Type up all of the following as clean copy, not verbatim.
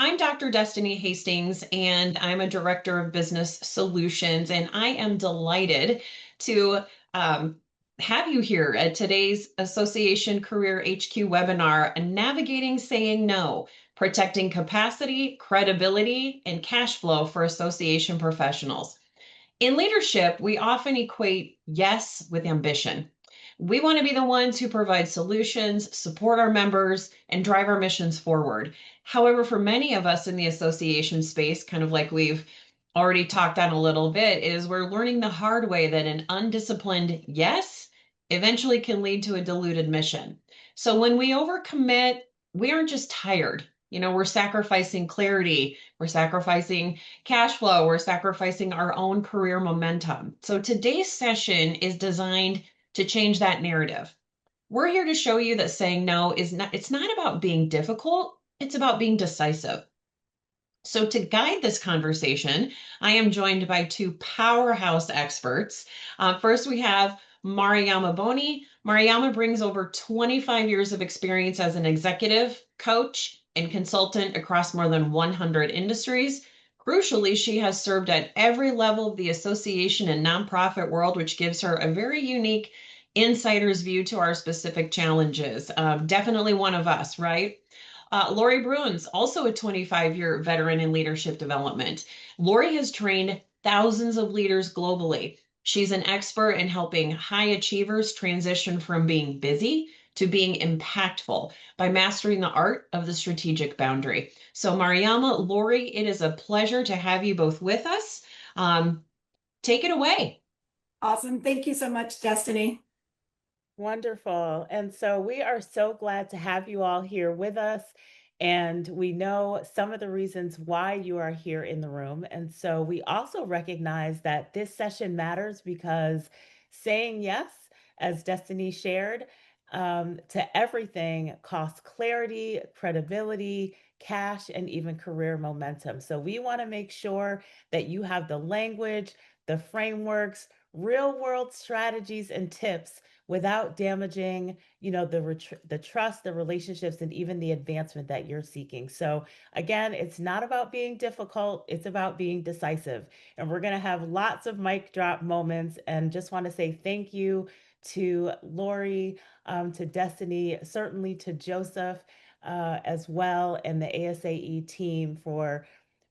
I'm Dr. Destiny Hastings, and I'm a director of business solutions. And I am delighted to um, have you here at today's Association Career HQ webinar, Navigating Saying No, Protecting Capacity, Credibility, and Cash Flow for Association Professionals. In leadership, we often equate yes with ambition. We want to be the ones who provide solutions, support our members, and drive our missions forward. However, for many of us in the association space, kind of like we've already talked on a little bit, is we're learning the hard way that an undisciplined yes eventually can lead to a diluted mission. So when we overcommit, we aren't just tired. We're sacrificing clarity, we're sacrificing cash flow, we're sacrificing our own career momentum. So today's session is designed to change that narrative. We're here to show you that saying no is not, it's not about being difficult, it's about being decisive. So to guide this conversation, I am joined by two powerhouse experts. First, we have Mariama Boni. Mariama brings over 25 years of experience as an executive, coach, and consultant across more than 100 industries. Crucially, she has served at every level of the association and nonprofit world, which gives her a very unique insider's view to our specific challenges. Definitely one of us, right? Lori Bruins, also a 25-year veteran in leadership development. Lori has trained thousands of leaders globally. She's an expert in helping high achievers transition from being busy to being impactful by mastering the art of the strategic boundary. So, Mariama, Lori, it is a pleasure to have you both with us. Um, Take it away. Awesome. Thank you so much, Destiny. Wonderful. And so we are so glad to have you all here with us. And we know some of the reasons why you are here in the room. And so we also recognize that this session matters because saying yes, as Destiny shared, to everything costs clarity, credibility, cash, and even career momentum. So we want to make sure that you have the language, the frameworks, real world strategies, and tips without damaging the trust, the relationships, and even the advancement that you're seeking. So again, it's not about being difficult, it's about being decisive. And we're going to have lots of mic drop moments, and just want to say thank you to Lori, to Destiny, certainly to Joseph, as well, and the ASAE team for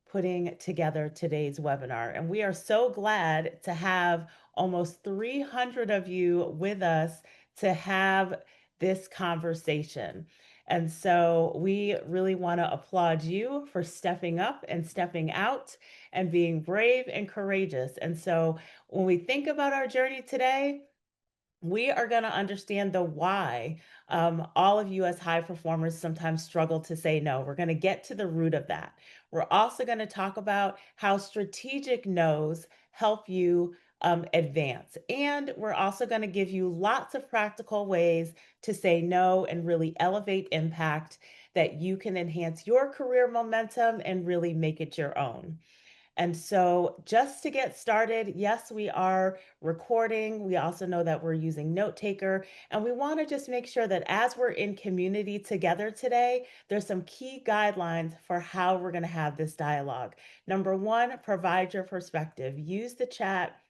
putting together today's webinar. And we are so glad to have almost 300 of you with us to have this conversation. And so we really want to applaud you for stepping up and stepping out and being brave and courageous. And so when we think about our journey today, we are going to understand the why all of you as high performers sometimes struggle to say no. We're going to get to the root of that. We're also going to talk about how strategic no's help you advance. And we're also going to give you lots of practical ways to say no and really elevate impact that you can enhance your career momentum and really make it your own. And so, just to get started, yes, we are recording. We also know that we're using Note Taker, and we want to just make sure that as we're in community together today, there's some key guidelines for how we're going to have this dialogue. Number one, provide your perspective. Use the chat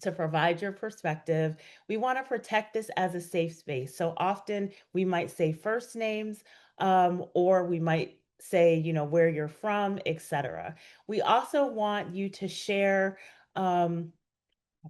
to provide your perspective. We want to protect this as a safe space. So often we might say first names, or we might say, where you're from, etc. We also want you to share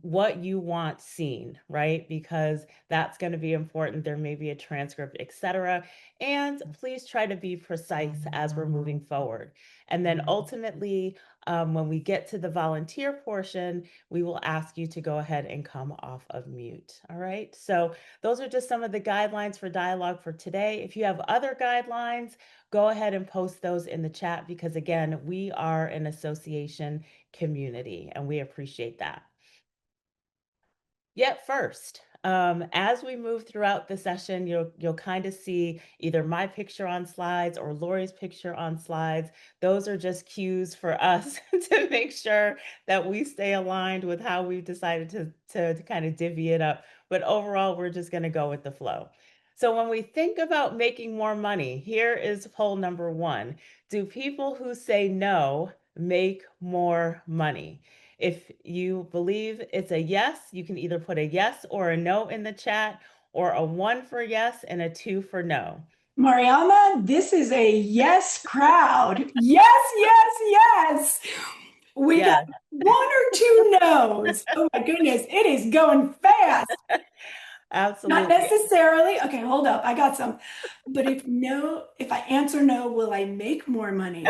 what you want seen, right? Because that's going to be important. There may be a transcript, etc. And please try to be precise as we're moving forward. And then ultimately, when we get to the volunteer portion, we will ask you to go ahead and come off of mute. All right. So those are just some of the guidelines for dialogue for today. If you have other guidelines, go ahead and post those in the chat because, again, we are an association community and we appreciate that. Yet first, as we move throughout the session, you'll kind of see either my picture on slides or Lori's picture on slides. Those are just cues for us to make sure that we stay aligned with how we've decided to kind of divvy it up. But overall, we're just going to go with the flow. So when we think about making more money, here is poll number one. Do people who say no make more money? If you believe it's a yes, you can either put a yes or a no in the chat, or a one for yes and a two for no. Mariama, this is a yes crowd. Yes, yes, yes. We got Yes, one or two no's. Oh my goodness, it is going fast. Not absolutely. necessarily. Okay, hold up. I got some. But if I answer no, will I make more money?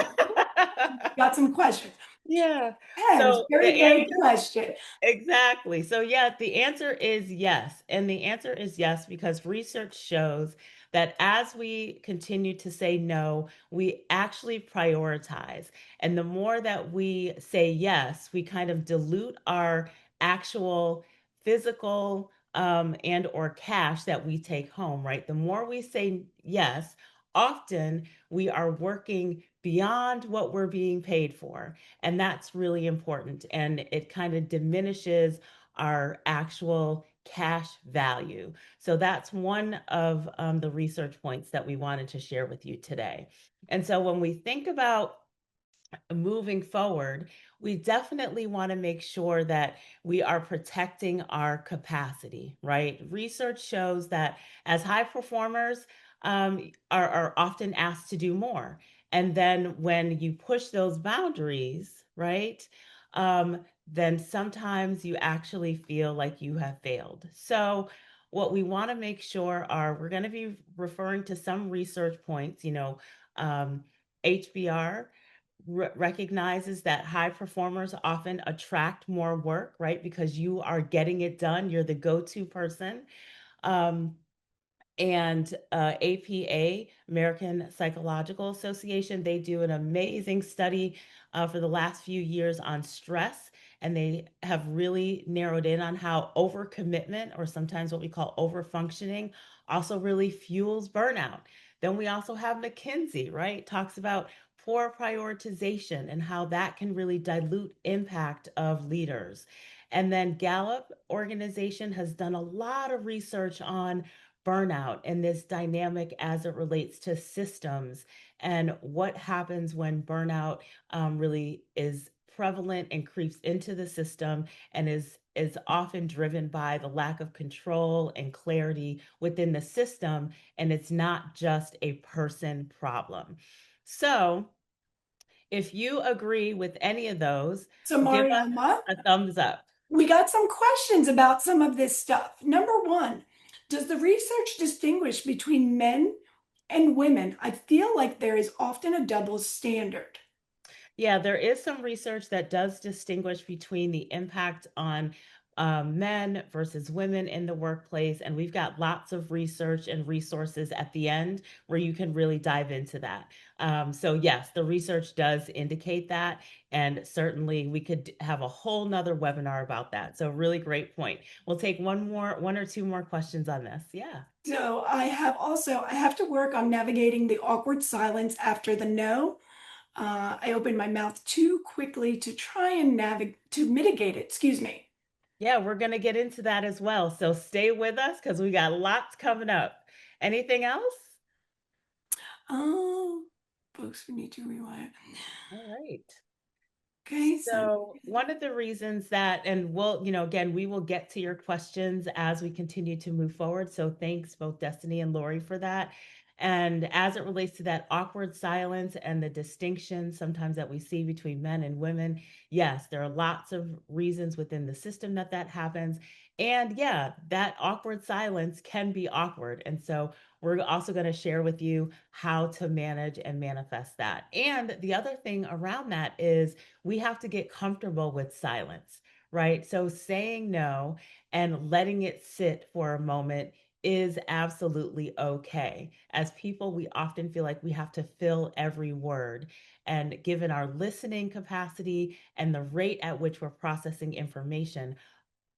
Got some questions. Yeah. Yes, So the very, very good answer question. exactly. So, yeah, the answer is yes. And the answer is yes because research shows that as we continue to say no, we actually prioritize. And the more that we say yes, we kind of dilute our actual physical and or cash that we take home, right? The more we say yes, often we are working beyond what we're being paid for. And that's really important. And it kind of diminishes our actual cash value. So that's one of the research points that we wanted to share with you today. And so when we think about moving forward, we definitely want to make sure that we are protecting our capacity, right? Research shows that as high performers are often asked to do more. And then when you push those boundaries, right? Then sometimes you actually feel like you have failed. So, what we want to make sure are we're going to be referring to some research points, HBR recognizes that high performers often attract more work, right? Because you are getting it done. You're the go-to person. Um, and APA, American Psychological Association, they do an amazing study for the last few years on stress. And they have really narrowed in on how overcommitment, or sometimes what we call overfunctioning, also really fuels burnout. Then we also have McKinsey, right? Talks about poor prioritization and how that can really dilute impact of leaders. And then Gallup organization has done a lot of research on burnout and this dynamic as it relates to systems and what happens when burnout really is prevalent and creeps into the system and is often driven by the lack of control and clarity within the system, and it's not just a person problem. So if you agree with any of those, So, give us Mariama, a thumbs up. we got some questions about some of this stuff. Number one, does the research distinguish between men and women? I feel like there is often a double standard. Yeah, there is some research that does distinguish between the impact on men versus women in the workplace. And we've got lots of research and resources at the end where you can really dive into that. So, yes, the research does indicate that. And certainly we could have a whole nother webinar about that. So, really great point. We'll take one or two more questions on this. Yeah. So I have to work on navigating the awkward silence after the no. I opened my mouth too quickly to try and mitigate it. Excuse me. Yeah, we're going to get into that as well. So stay with us because we got lots coming up. Anything else? Oh, folks, we need to rewire. All right. Okay, so So one of the reasons that, and we'll, again, we will get to your questions as we continue to move forward. So thanks both Destiny and Lori for that. And as it relates to that awkward silence and the distinction sometimes that we see between men and women, yes, there are lots of reasons within the system that that happens. And yeah, that awkward silence can be awkward. And so we're also going to share with you how to manage and manifest that. And the other thing around that is we have to get comfortable with silence, right? So saying no and letting it sit for a moment is absolutely okay. As people, we often feel like we have to fill every word. And given our listening capacity and the rate at which we're processing information,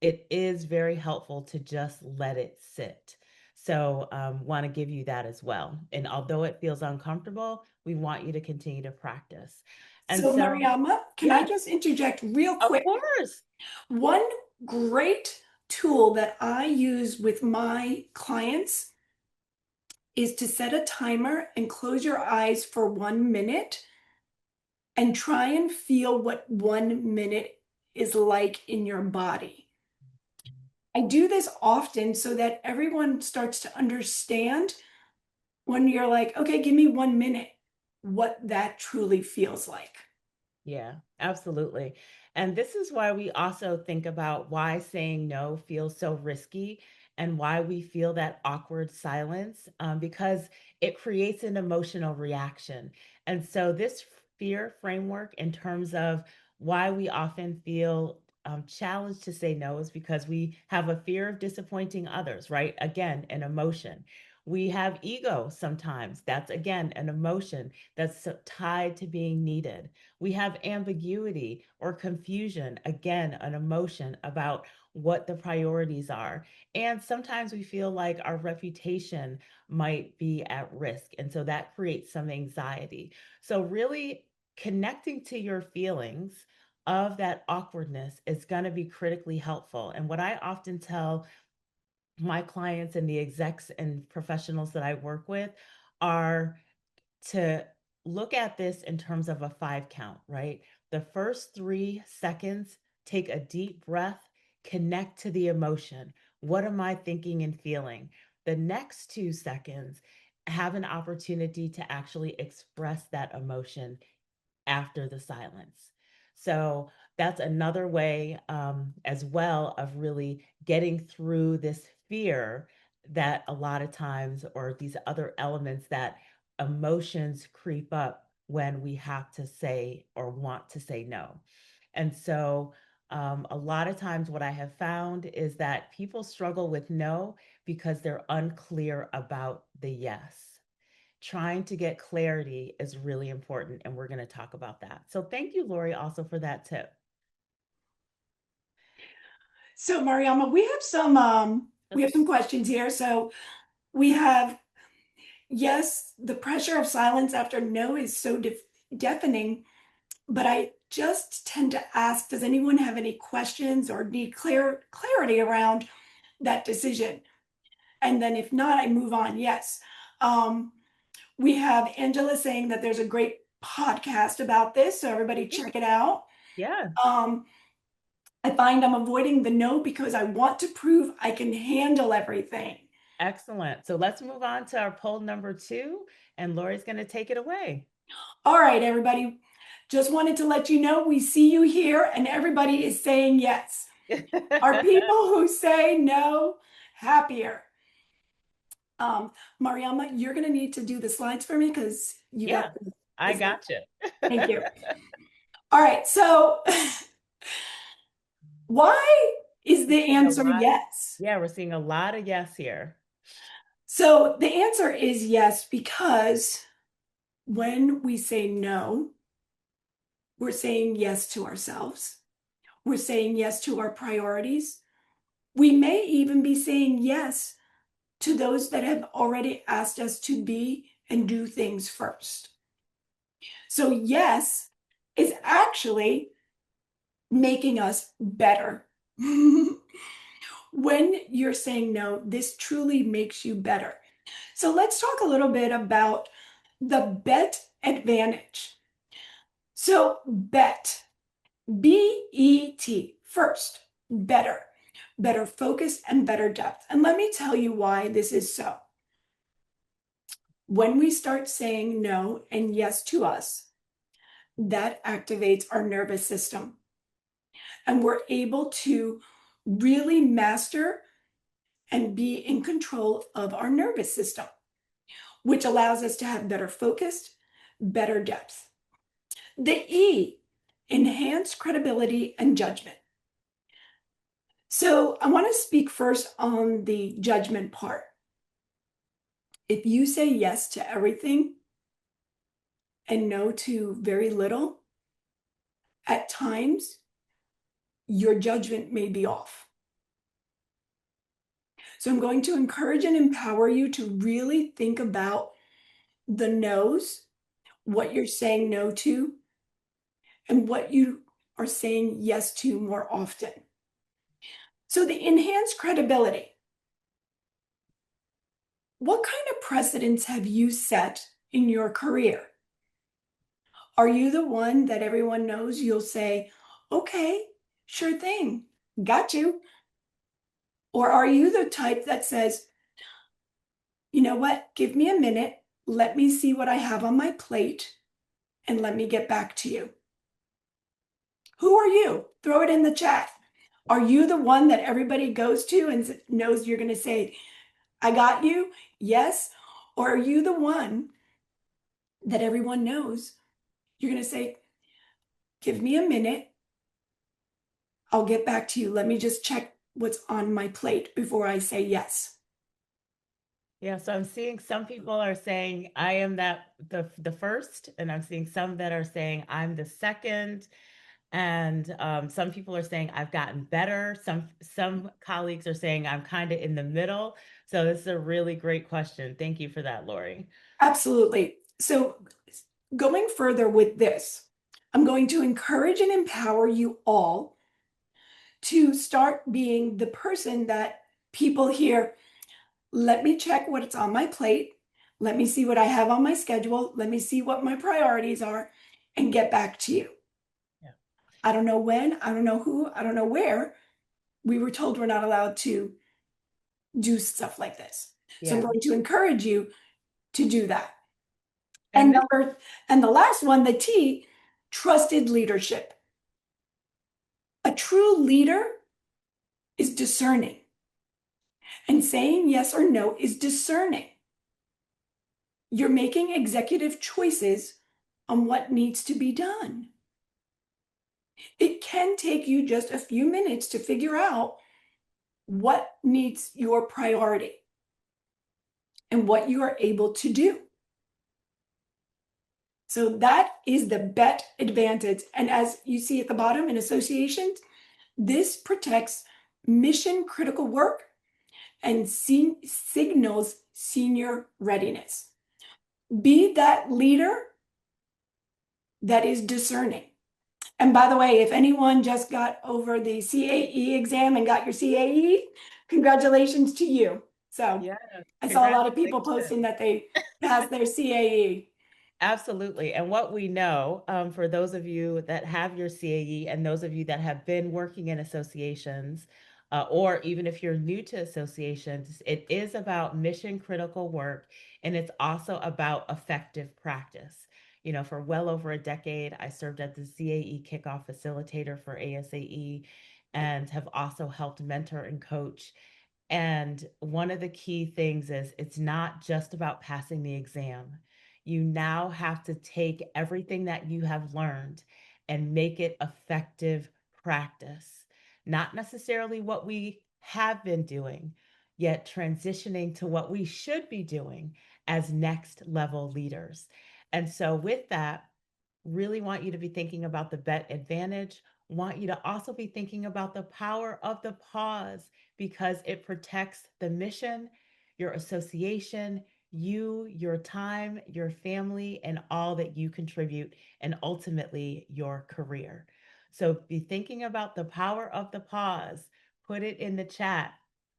it is very helpful to just let it sit. So, want to give you that as well. And although it feels uncomfortable, we want you to continue to practice. And so so, Mariama, can I yeah, just interject real of quick? course. One great tool that I use with my clients is to set a timer and close your eyes for 1 minute and try and feel what 1 minute is like in your body. I do this often so that everyone starts to understand when you're like, okay, give me 1 minute, what that truly feels like. Yeah, absolutely. And this is why we also think about why saying no feels so risky and why we feel that awkward silence, because it creates an emotional reaction. And so, this fear framework, in terms of why we often feel challenged to say no, is because we have a fear of disappointing others, right? Again, an emotion. We have ego sometimes. That's again an emotion that's tied to being needed. We have ambiguity or confusion, again, an emotion about what the priorities are. And sometimes we feel like our reputation might be at risk. And so that creates some anxiety. So, really connecting to your feelings of that awkwardness is going to be critically helpful. And what I often tell my clients and the execs and professionals that I work with are to look at this in terms of a 5 count, right? The first 3 seconds, take a deep breath, connect to the emotion. What am I thinking and feeling? The next 2 seconds, have an opportunity to actually express that emotion after the silence. So that's another way, as well, of really getting through this fear that a lot of times, or these other elements that emotions creep up when we have to say or want to say no. And so, a lot of times, what I have found is that people struggle with no because they're unclear about the yes. Trying to get clarity is really important, and we're going to talk about that. So, thank you, Lori, also for that tip. So Mariama, we have some questions here. So we have, yes, the pressure of silence after no is so deafening, but I just tend to ask, does anyone have any questions or need clarity around that decision? And then if not, I move on. Yes. Um, we have Angela saying that there's a great podcast about this, so everybody check it out. Yeah, Um, I find I'm avoiding the no because I want to prove I can handle everything. excellent. So, let's move on to our poll number 2, and Lori's going to take it away. All right, everybody. Just wanted to let you know we see you here and everybody is saying yes. Are people who say no happier? Mariama, you're going to need to do the slides for me because you got Yeah, I this. got you. Thank you. All right. So, why is We're the seeing a answer lot. yes? Yeah, we're seeing a lot of yes here. So, the answer is yes because when we say no, we're saying yes to ourselves. We're saying yes to our priorities. We may even be saying yes to those that have already asked us to be and do things first. So, yes is actually making us better. When you're saying no, this truly makes you better. So, let's talk a little bit about the bet advantage. So, BET, first, better, better focus and better depth. And let me tell you why this is so. When we start saying no and yes to us, that activates our nervous system. And we're able to really master and be in control of our nervous system, which allows us to have better focus, better depth. The E, enhanced credibility and judgment. So I want to speak first on the judgment part. If you say yes to everything and no to very little, at times your judgment may be off. So I'm going to encourage and empower you to really think about the no's, what you're saying no to, and what you are saying yes to more often. So the enhanced credibility. What kind of precedents have you set in your career? Are you the one that everyone knows you'll say, okay, sure thing, got you? Or are you the type that says, you know what, give me a minute, let me see what I have on my plate, and let me get back to you? Who are you? Throw it in the chat. Are you the one that everybody goes to and knows you're going to say, I got you? Yes. Or are you the one that everyone knows you're going to say, give me a minute, I'll get back to you. Let me just check what's on my plate before I say yes. Yeah, so I'm seeing some people are saying I am that the first, and I'm seeing some that are saying I'm the second, and some people are saying I've gotten better. Some colleagues are saying I'm kind of in the middle. So this is a really great question. Thank you for that, Lori. Absolutely. So, going further with this, I'm going to encourage and empower you all to start being the person that people hear, let me check what's on my plate. Let me see what I have on my schedule. Let me see what my priorities are and get back to you. Yeah. I don't know when, I don't know who, I don't know where. We were told we're not allowed to do stuff like this. So I'm Yeah. going to encourage you to do that. And this, And the last one, the T, trusted leadership. A true leader is discerning, and saying yes or no is discerning. You're making executive choices on what needs to be done. It can take you just a few minutes to figure out what needs your priority and what you are able to do. So that is the bet advantage. And as you see at the bottom in associations, this protects mission critical work and signals senior readiness. Be that leader that is discerning. And by the way, if anyone just got over the CAE exam and got your CAE, congratulations to you. So yeah, I saw a lot of people congratulations. posting that they passed their CAE. Absolutely. And what we know, for those of you that have your CAE and those of you that have been working in associations, or even if you're new to associations, it is about mission critical work and it's also about effective practice. You know, for well over a decade, I served as the CAE kickoff facilitator for ASAE and have also helped mentor and coach. And one of the key things is it's not just about passing the exam. You now have to take everything that you have learned and make it effective practice. Not necessarily what we have been doing, yet transitioning to what we should be doing as next level leaders. And so, with that, really want you to be thinking about the bet advantage, want you to also be thinking about the power of the pause because it protects the mission, your association, you, your time, your family, and all that you contribute, and ultimately your career. So be thinking about the power of the pause. Put it in the chat.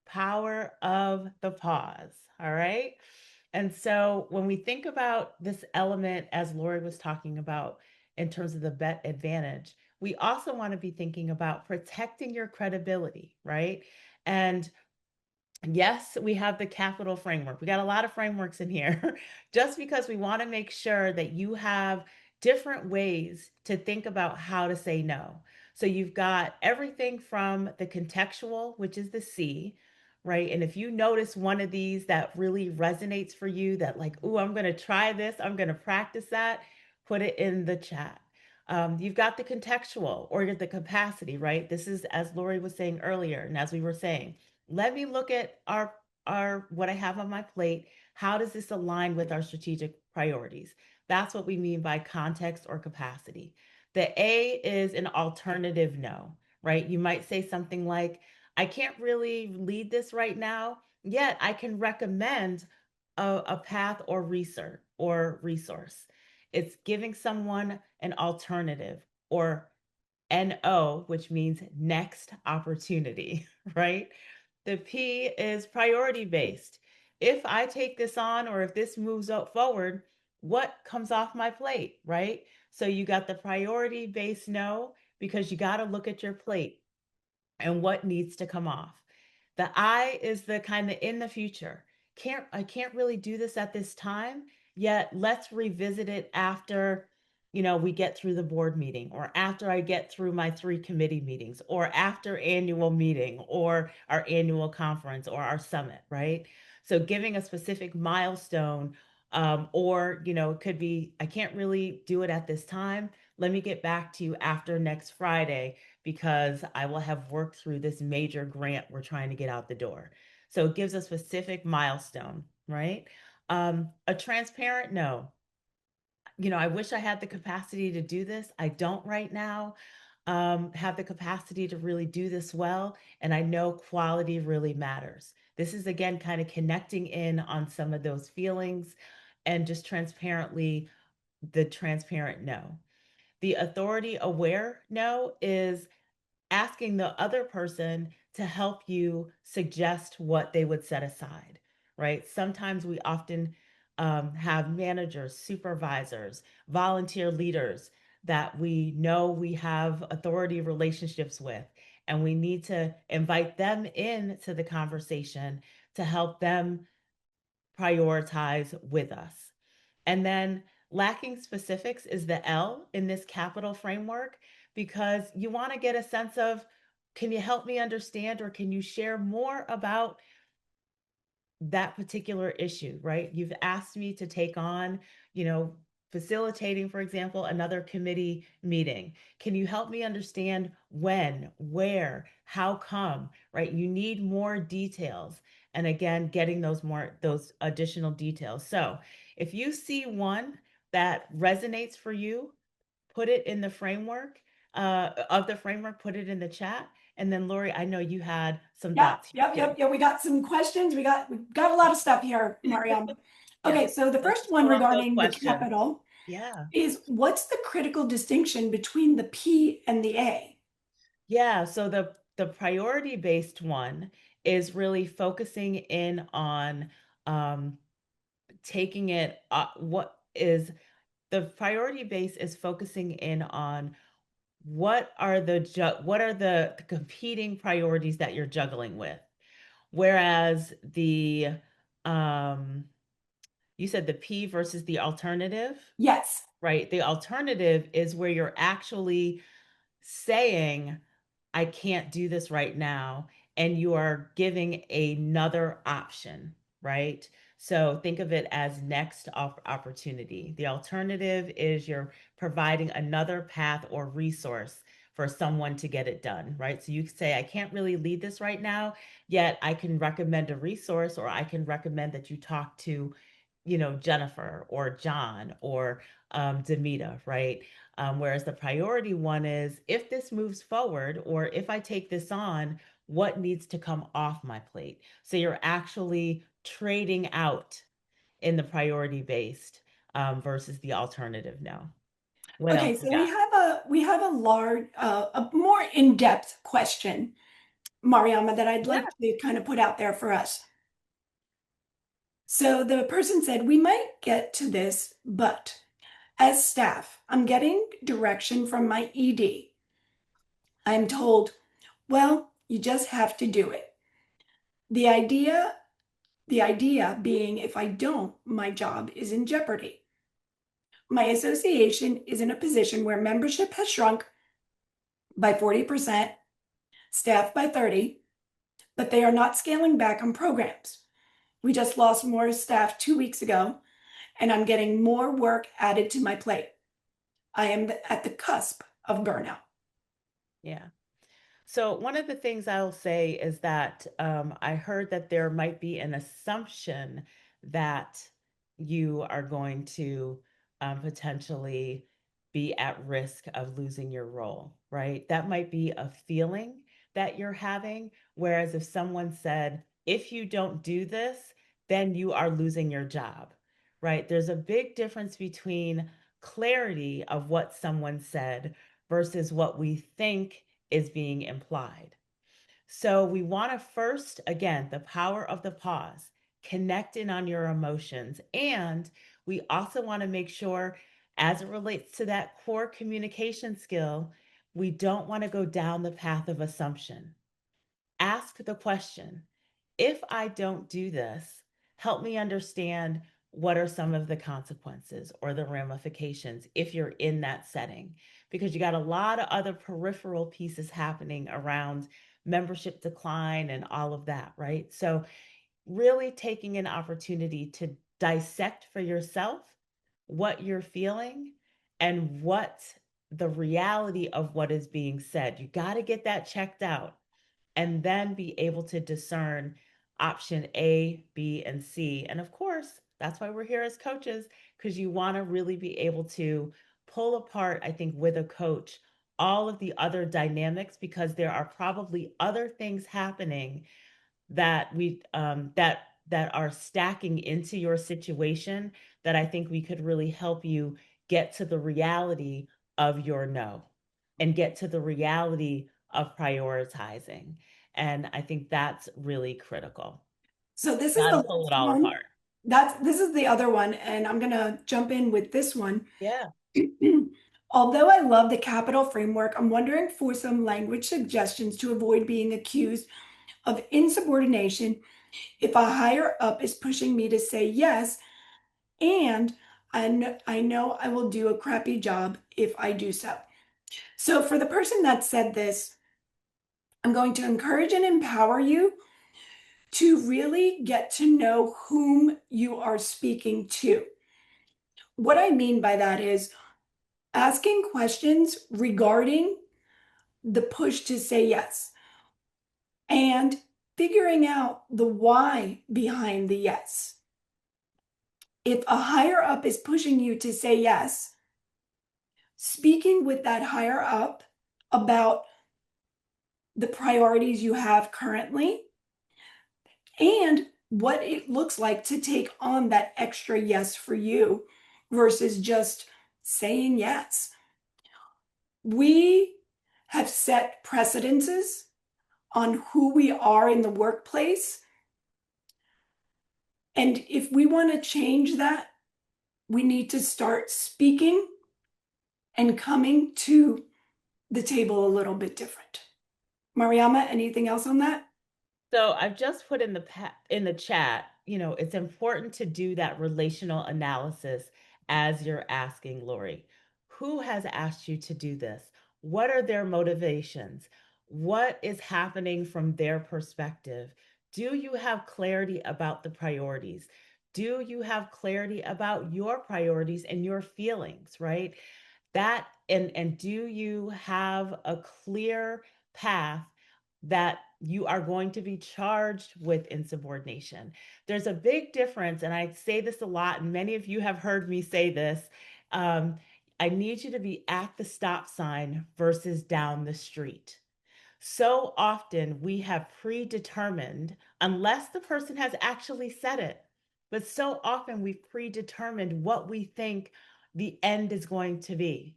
Power of the pause. All right. And so when we think about this element, as Lori was talking about in terms of the bet advantage, we also want to be thinking about protecting your credibility, right? And yes, we have the capital framework. We got a lot of frameworks in here just because we want to make sure that you have different ways to think about how to say no. So you've got everything from the contextual, which is the C, right? And if you notice one of these that really resonates for you, that like, oh, I'm going to try this, I'm going to practice that, put it in the chat. You've got the contextual or the capacity, right? This is, as Lori was saying earlier, and as we were saying, let me look at our what I have on my plate. How does this align with our strategic priorities? That's what we mean by context or capacity. The A is an alternative no, right? You might say something like, I can't really lead this right now, yet I can recommend a path or resource. It's giving someone an alternative, or NO, which means next opportunity, right? The P is priority based. if I take this on or if this moves up forward, what comes off my plate, right? So you got the priority based no, because you got to look at your plate and what needs to come off. The I is the kind of in the future. I can't really do this at this time, yet let's revisit it after, we get through the board meeting, or after I get through my 3 committee meetings, or after annual meeting or our annual conference or our summit, right? So giving a specific milestone, or it could be, I can't really do it at this time. Let me get back to you after next Friday because I will have worked through this major grant we're trying to get out the door. So it gives a specific milestone, right? A transparent no. I wish I had the capacity to do this. I don't right now have the capacity to really do this well. And I know quality really matters. This is, again, kind of connecting in on some of those feelings and just transparently the transparent no. The authority aware no is asking the other person to help you suggest what they would set aside, right? Sometimes we often have managers, supervisors, volunteer leaders that we know we have authority relationships with, and we need to invite them into the conversation to help them prioritize with us. And then lacking specifics is the L in this capital framework because you want to get a sense of, can you help me understand or can you share more about that particular issue, right? You've asked me to take on, you know, facilitating, for example, another committee meeting. Can you help me understand when, where, how come, right? You need more details. And again, getting those additional details. So if you see one that resonates for you, put it in the framework of the framework, put it in the chat. And then Lori, I know you had some Yep, thoughts yep, here too. yep, yeah. We got some questions. We got a lot of stuff here, Mariam. Yes, Okay, so the let's first one vote on those regarding the questions. capital Yeah. is what's the critical distinction between the P and the A? Yeah, so the priority based one is really focusing in on um taking it what is the priority base is focusing in on what are the competing priorities that you're juggling with. Whereas the um you said the P versus the alternative, Yes. right? The alternative is where you're actually saying, I can't do this right now. And you are giving another option, right? So think of it as next opportunity. The alternative is you're providing another path or resource for someone to get it done, right? So you could say, I can't really lead this right now, yet I can recommend a resource, or I can recommend that you talk to, Jennifer or John or Demita, right? Whereas the priority one is, if this moves forward or if I take this on, what needs to come off my plate? So you're actually trading out in the priority based versus the alternative now. What else Okay, you so we got? have a more in-depth question, Mariama, that I'd Yeah. like to kind of put out there for us. So the person said, we might get to this, but as staff, I'm getting direction from my ED. I'm told, well, you just have to do it. The idea, the idea being if I don't, my job is in jeopardy. My association is in a position where membership has shrunk by 40%, staff by 30, but they are not scaling back on programs. We just lost more staff 2 weeks ago, and I'm getting more work added to my plate. I am at the cusp of burnout. Yeah. So one of the things I'll say is that I heard that there might be an assumption that you are going to potentially be at risk of losing your role, right? That might be a feeling that you're having. Whereas if someone said, if you don't do this, then you are losing your job, right? There's a big difference between clarity of what someone said versus what we think is being implied. So we want to first, again, the power of the pause. connect in on your emotions. And we also want to make sure, as it relates to that core communication skill, we don't want to go down the path of assumption. Ask the question, if I don't do this, help me understand what are some of the consequences or the ramifications if you're in that setting, because you got a lot of other peripheral pieces happening around membership decline and all of that, right? So really taking an opportunity to dissect for yourself what you're feeling and what the reality of what is being said. You got to get that checked out and then be able to discern option A, B, and C. And of course, that's why we're here as coaches, because you want to really be able to pull apart, I think, with a coach, all of the other dynamics, because there are probably other things happening that that are stacking into your situation that I think we could really help you get to the reality of your no and get to the reality of prioritizing. And I think that's really critical. So this is Got the to pull last it all one. apart. This is the other one, and I'm gonna jump in with this one. Yeah. Although I love the capital framework, I'm wondering for some language suggestions to avoid being accused of insubordination if a higher up is pushing me to say yes, and I know I will do a crappy job if I do so. So for the person that said this, I'm going to encourage and empower you to really get to know whom you are speaking to. What I mean by that is asking questions regarding the push to say yes and figuring out the why behind the yes. If a higher up is pushing you to say yes, speaking with that higher up about the priorities you have currently and what it looks like to take on that extra yes for you versus just saying yes. We have set precedences on who we are in the workplace. And if we want to change that, we need to start speaking and coming to the table a little bit different. Mariama, anything else on that? So I've just put in in the chat, it's important to do that relational analysis as you're asking Lori. Who has asked you to do this? What are their motivations? What is happening from their perspective? Do you have clarity about the priorities? Do you have clarity about your priorities and your feelings, right? That and do you have a clear path that you are going to be charged with insubordination? There's a big difference, and I say this a lot, and many of you have heard me say this. um, I need you to be at the stop sign versus down the street. So often we have predetermined, unless the person has actually said it, but so often we've predetermined what we think the end is going to be,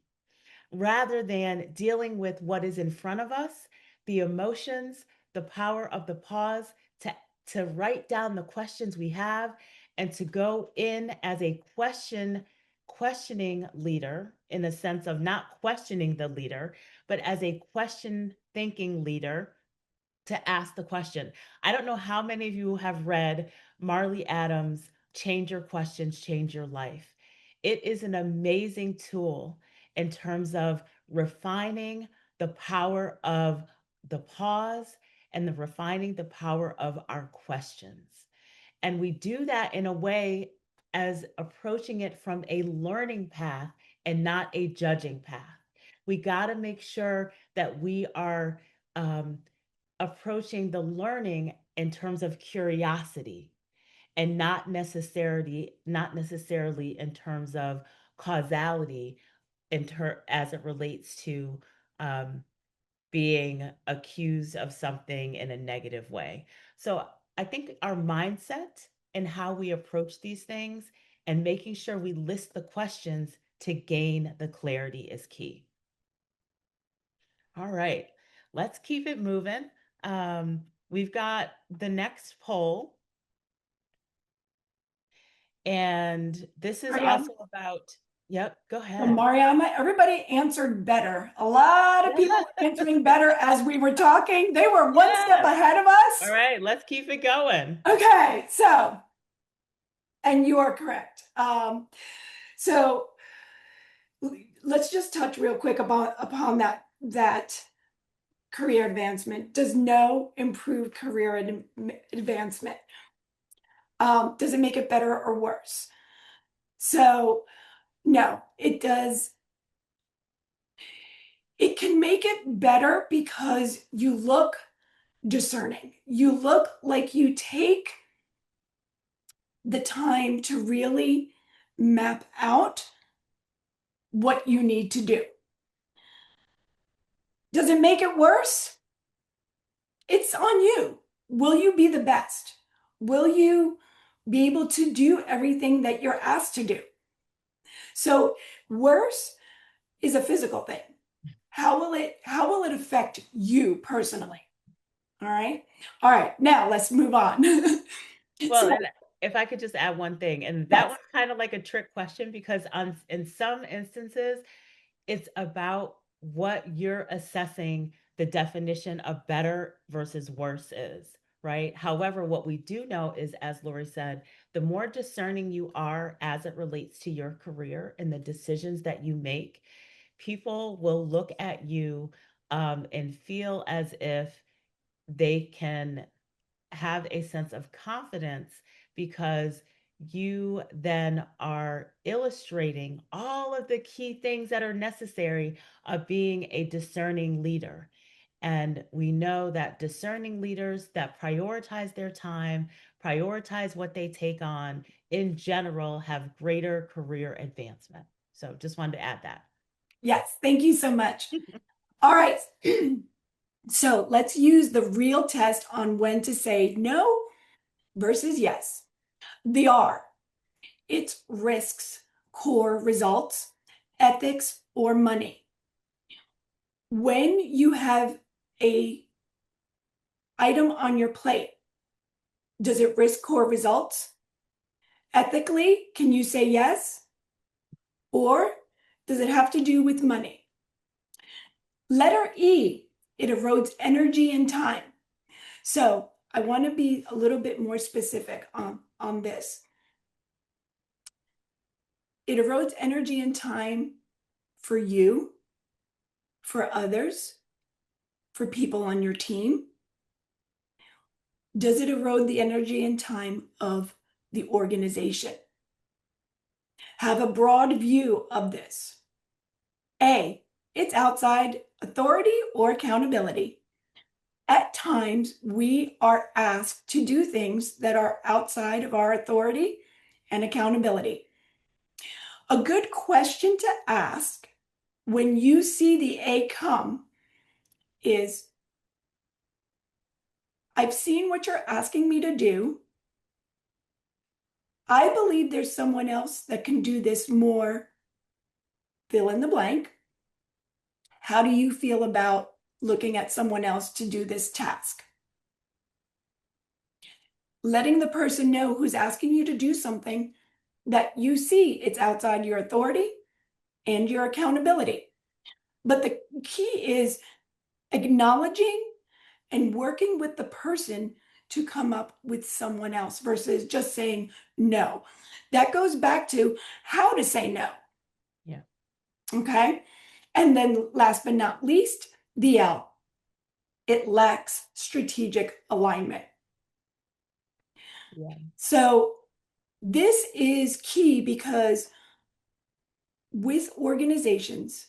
rather than dealing with what is in front of us, the emotions, the power of the pause, to write down the questions we have and to go in as a questioning leader, in the sense of not questioning the leader, but as a question thinking leader, to ask the question. I don't know how many of you have read Marley Adams' Change Your Questions, Change Your Life. It is an amazing tool in terms of refining the power of the pause and the refining the power of our questions. And we do that in a way as approaching it from a learning path and not a judging path. We got to make sure that we are um, approaching the learning in terms of curiosity and not necessarily in terms of causality as it relates to um, being accused of something in a negative way. So I think our mindset and how we approach these things and making sure we list the questions to gain the clarity is key. All right, let's keep it moving. We've got the next poll. And this is Mariama, also about, yep, go so ahead. Mariama, everybody answered better. A lot of people were Yeah. answering better as we were talking. They were one step Yes. ahead of All us. right, let's keep it going. Okay, so, and you are correct. So let's just touch real quick upon that career advancement. Does no improve career advancement? Does it make it better or worse? So no, it does. It can make it better because you look discerning. You look like you take the time to really map out what you need to do. Does it make it worse? It's on you. Will you be the best? Will you be able to do everything that you're asked to do? So, worse is a physical thing. How will it affect you personally? All right. All right. Now let's move on. Well, So, and if I could just add one thing, and that yes. one's kind of like a trick question because in some instances, it's about what you're assessing the definition of better versus worse is, right? However, what we do know is, as Lori said, the more discerning you are as it relates to your career and the decisions that you make, people will look at you and feel as if they can have a sense of confidence because you then are illustrating all of the key things that are necessary of being a discerning leader. And we know that discerning leaders that prioritize their time, prioritize what they take on, in general, have greater career advancement. So just wanted to add that. Yes. Thank you so much. All right. So let's use the real test on when to say no versus yes. The R, it's risks, core results, ethics, or money. When you have a item on your plate, does it risk core results? Ethically, can you say yes? Or does it have to do with money? Letter E, it erodes energy and time. So I want to be a little bit more specific on this. It erodes energy and time for you, for others, for people on your team. Does it erode the energy and time of the organization? Have a broad view of this. A, it's outside authority or accountability. At times, we are asked to do things that are outside of our authority and accountability. A good question to ask when you see the A come is, I've seen what you're asking me to do. I believe there's someone else that can do this more, fill in the blank. How do you feel about looking at someone else to do this task? Letting the person know who's asking you to do something that you see it's outside your authority and your accountability. But the key is acknowledging and working with the person to come up with someone else versus just saying no. That goes back to how to say no. Yeah. Okay. And then last but not least, the L. It lacks strategic alignment. Yeah. So this is key because with organizations,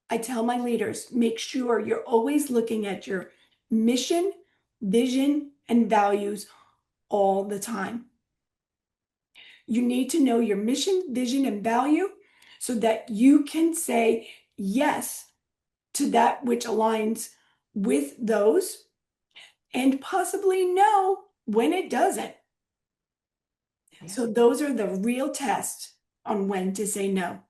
I tell my leaders, make sure you're always looking at your mission, vision, and values all the time. You need to know your mission, vision, and value so that you can say yes to that which aligns with those and possibly no when it doesn't. Yeah. So those are the real tests on when to say no.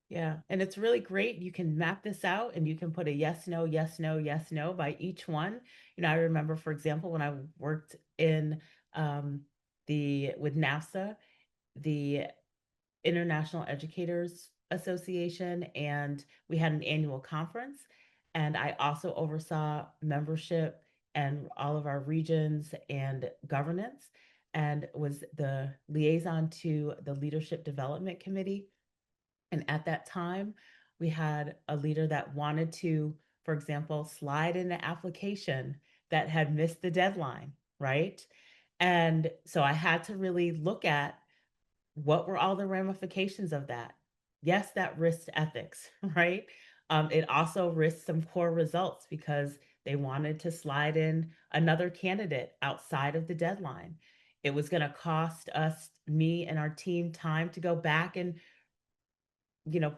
Yeah, and it's really great. You can map this out and you can put a yes, no, yes, no, yes, no by each one. I remember, for example, when I worked in the with NAFSA, the International Educators Association, and we had an annual conference. And I also oversaw membership and all of our regions and governance, and was the liaison to the Leadership Development Committee. And at that time, we had a leader that wanted to, for example, slide in an application that had missed the deadline, right? And so I had to really look at what were all the ramifications of that. Yes, that risked ethics, right? It also risked some poor results because they wanted to slide in another candidate outside of the deadline. It was going to cost us, me and our team, time to go back and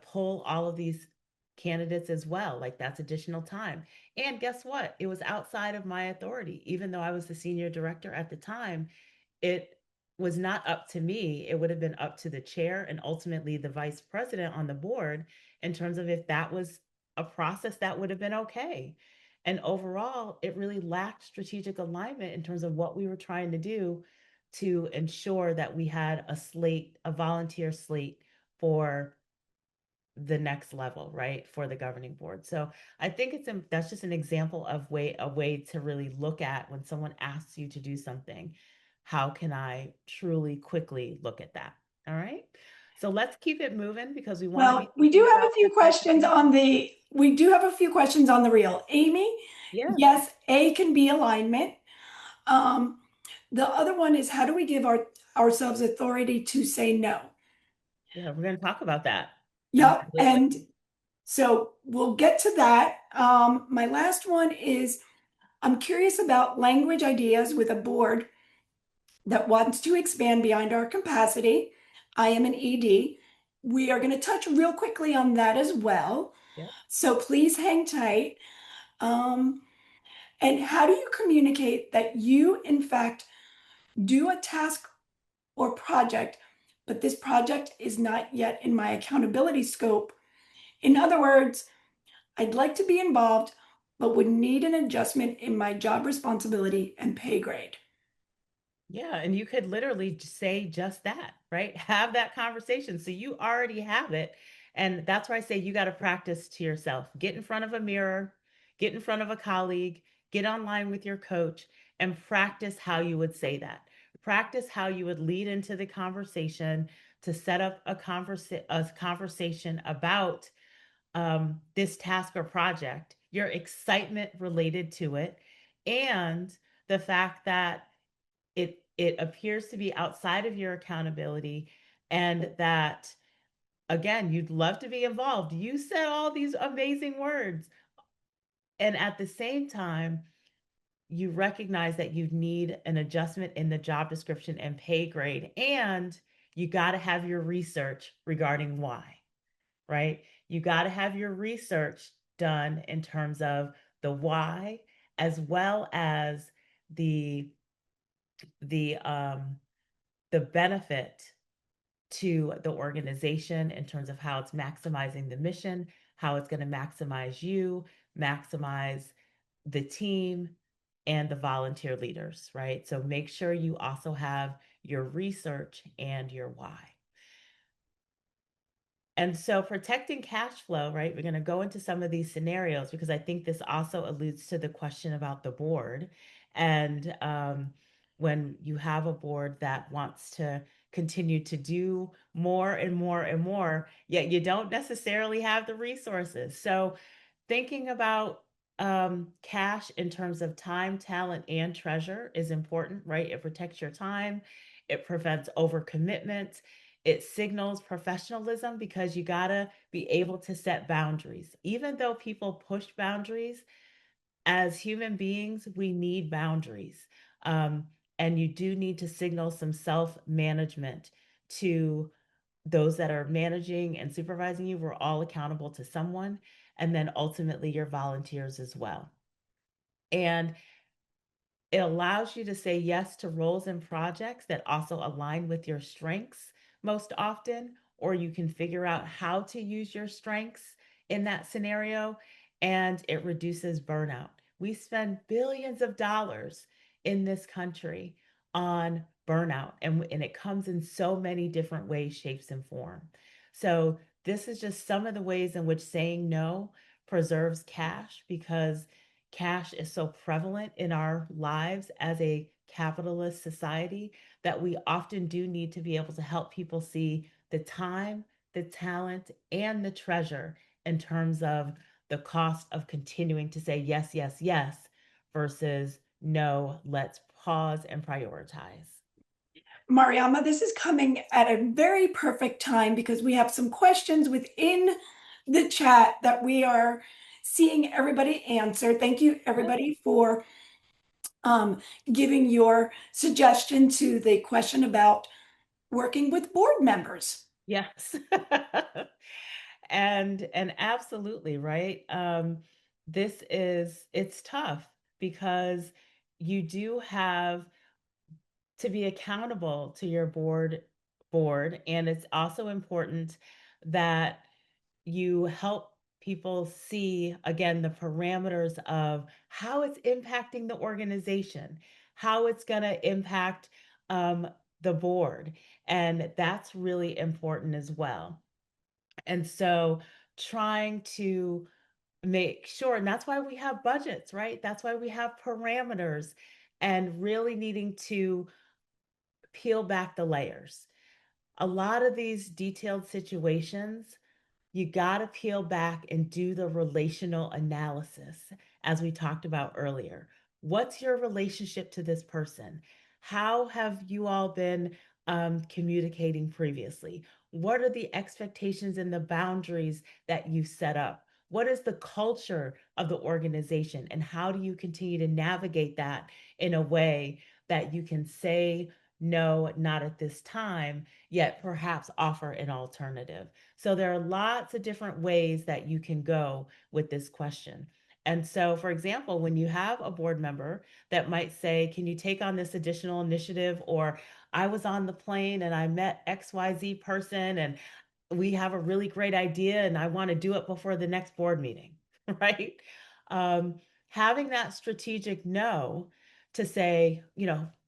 pull all of these candidates as well. Like, that's additional time. And guess what? It was outside of my authority. Even though I was the senior director at the time, it was not up to me. It would have been up to the chair and ultimately the vice president on the board in terms of if that was a process that would have been okay. And overall, it really lacked strategic alignment in terms of what we were trying to do to ensure that we had a slate, a volunteer slate for the next level, right, for the governing board. So I think that's just an example of a way to really look at when someone asks you to do something. How can I truly quickly look at that? All right. So let's keep it moving because we want to be Well, we do thinking have about a few questions on the, we do have a few questions on the reel. Amy, yeah, yes, A can be alignment. Um, the other one is how do we give ourselves authority to say no? yeah, we're going to talk about that. Yep. Absolutely. And so we'll get to that. My last one is I'm curious about language ideas with a board that wants to expand beyond our capacity. I am an ED. We are going to touch real quickly on that as well. Yeah. So please hang tight. Um, and how do you communicate that you, in fact, do a task or project, but this project is not yet in my accountability scope? In other words, I'd like to be involved, but would need an adjustment in my job responsibility and pay grade. Yeah, and you could literally say just that, right? Have that conversation. So you already have it. And that's why I say you got to practice to yourself. Get in front of a mirror, get in front of a colleague, get online with your coach, and practice how you would say that. Practice how you would lead into the conversation to set up a conversation about this task or project, your excitement related to it, and the fact that it appears to be outside of your accountability, and that, again, you'd love to be involved. You said all these amazing words, and at the same time you recognize that you need an adjustment in the job description and pay grade, and you got to have your research regarding why, right? You got to have your research done in terms of the why, as well as the the um the benefit to the organization in terms of how it's maximizing the mission, how it's going to maximize you, maximize the team, and the volunteer leaders, right? So make sure you also have your research and your why. And so protecting cash flow, right? We're going to go into some of these scenarios because I think this also alludes to the question about the board. And when you have a board that wants to continue to do more and more and more, yet you don't necessarily have the resources. So thinking about cash in terms of time, talent, and treasure is important, right? It protects your time, it prevents overcommitment, it signals professionalism because you gotta be able to set boundaries. Even though people push boundaries, as human beings, we need boundaries. Um, and you do need to signal some self management to those that are managing and supervising you. We're all accountable to someone, and then ultimately your volunteers as well. And it allows you to say yes to roles and projects that also align with your strengths most often, or you can figure out how to use your strengths in that scenario, and it reduces burnout. We spend billions of dollars in this country on burnout. And it comes in so many different ways, shapes, and form. So this is just some of the ways in which saying no preserves cash, because cash is so prevalent in our lives as a capitalist society that we often do need to be able to help people see the time, the talent, and the treasure in terms of the cost of continuing to say yes, yes, yes versus no, let's pause and prioritize. Mariama, this is coming at a very perfect time because we have some questions within the chat that we are seeing everybody answer. Thank you, everybody, for um, giving your suggestion to the question about working with board members. Yes. And absolutely, right? This is it's tough because you do have to be accountable to your board, and it's also important that you help people see again the parameters of how it's impacting the organization, how it's going to impact um, the board, and that's really important as well. And so trying to make sure, and that's why we have budgets, right? That's why we have parameters, and really needing to peel back the layers. A lot of these detailed situations, you got to peel back and do the relational analysis, as we talked about earlier. What's your relationship to this person? How have you all been communicating previously? What are the expectations and the boundaries that you set up? What is the culture of the organization? And how do you continue to navigate that in a way that you can say, no, not at this time, yet perhaps offer an alternative? So there are lots of different ways that you can go with this question. And so, for example, when you have a board member that might say, can you take on this additional initiative? Or I was on the plane and I met XYZ person and we have a really great idea and I want to do it before the next board meeting, right? Um, Having that strategic no to say,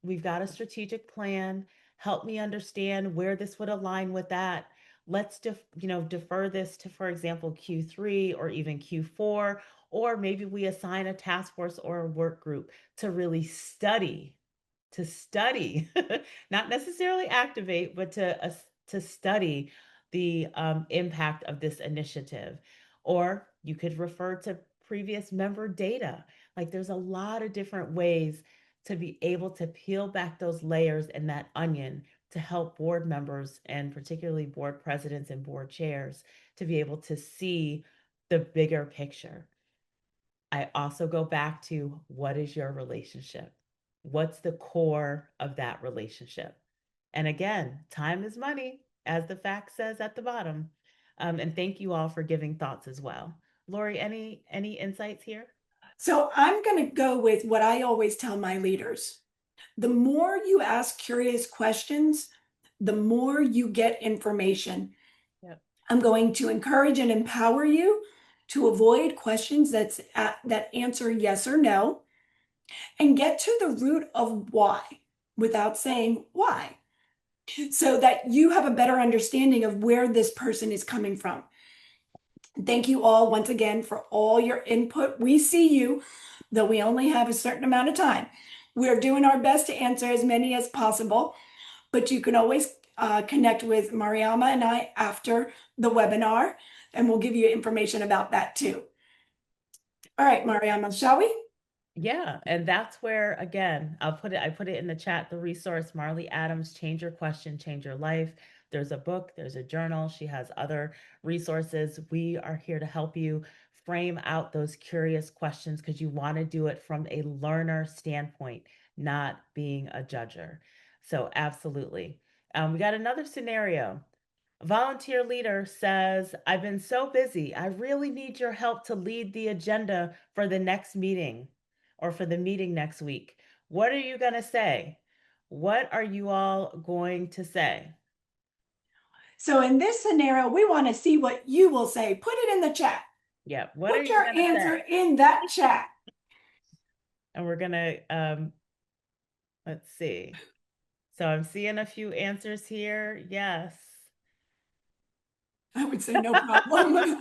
we've got a strategic plan. Help me understand where this would align with that. Let's defer this to, for example, Q3 or even Q4, or maybe we assign a task force or a work group to really study, not necessarily activate, but to study the impact of this initiative. Or you could refer to previous member data. Like there's a lot of different ways to be able to peel back those layers and that onion to help board members, and particularly board presidents and board chairs, to be able to see the bigger picture. I also go back to, what is your relationship? What's the core of that relationship? And again, time is money, as the fact says at the bottom. And thank you all for giving thoughts as well. Lori, any insights here? So I'm going to go with what I always tell my leaders. The more you ask curious questions, the more you get information. Yep. I'm going to encourage and empower you to avoid questions that answer yes or no, and get to the root of why without saying why, so that you have a better understanding of where this person is coming from. Thank you all once again for all your input. We see you, though we only have a certain amount of time. We're doing our best to answer as many as possible, but you can always connect with Mariama and I after the webinar, and we'll give you information about that too. All right, Mariama, shall we? Yeah, and that's where, again, I put it in the chat, the resource, Marley Adams, Change Your Question, Change Your Life. There's a book, there's a journal, she has other resources. We are here to help you frame out those curious questions because you want to do it from a learner standpoint, not being a judger. So absolutely. We got another scenario. A volunteer leader says, I've been so busy. I really need your help to lead the agenda for the next meeting or for the meeting next week. What are you going to say? What are you all going to say? So in this scenario, we want to see what you will say. Put it in the chat. Yeah. What are Put you your going to answer say? in that chat. And we're going to, let's see. So I'm seeing a few answers here. Yes. I would say no problem.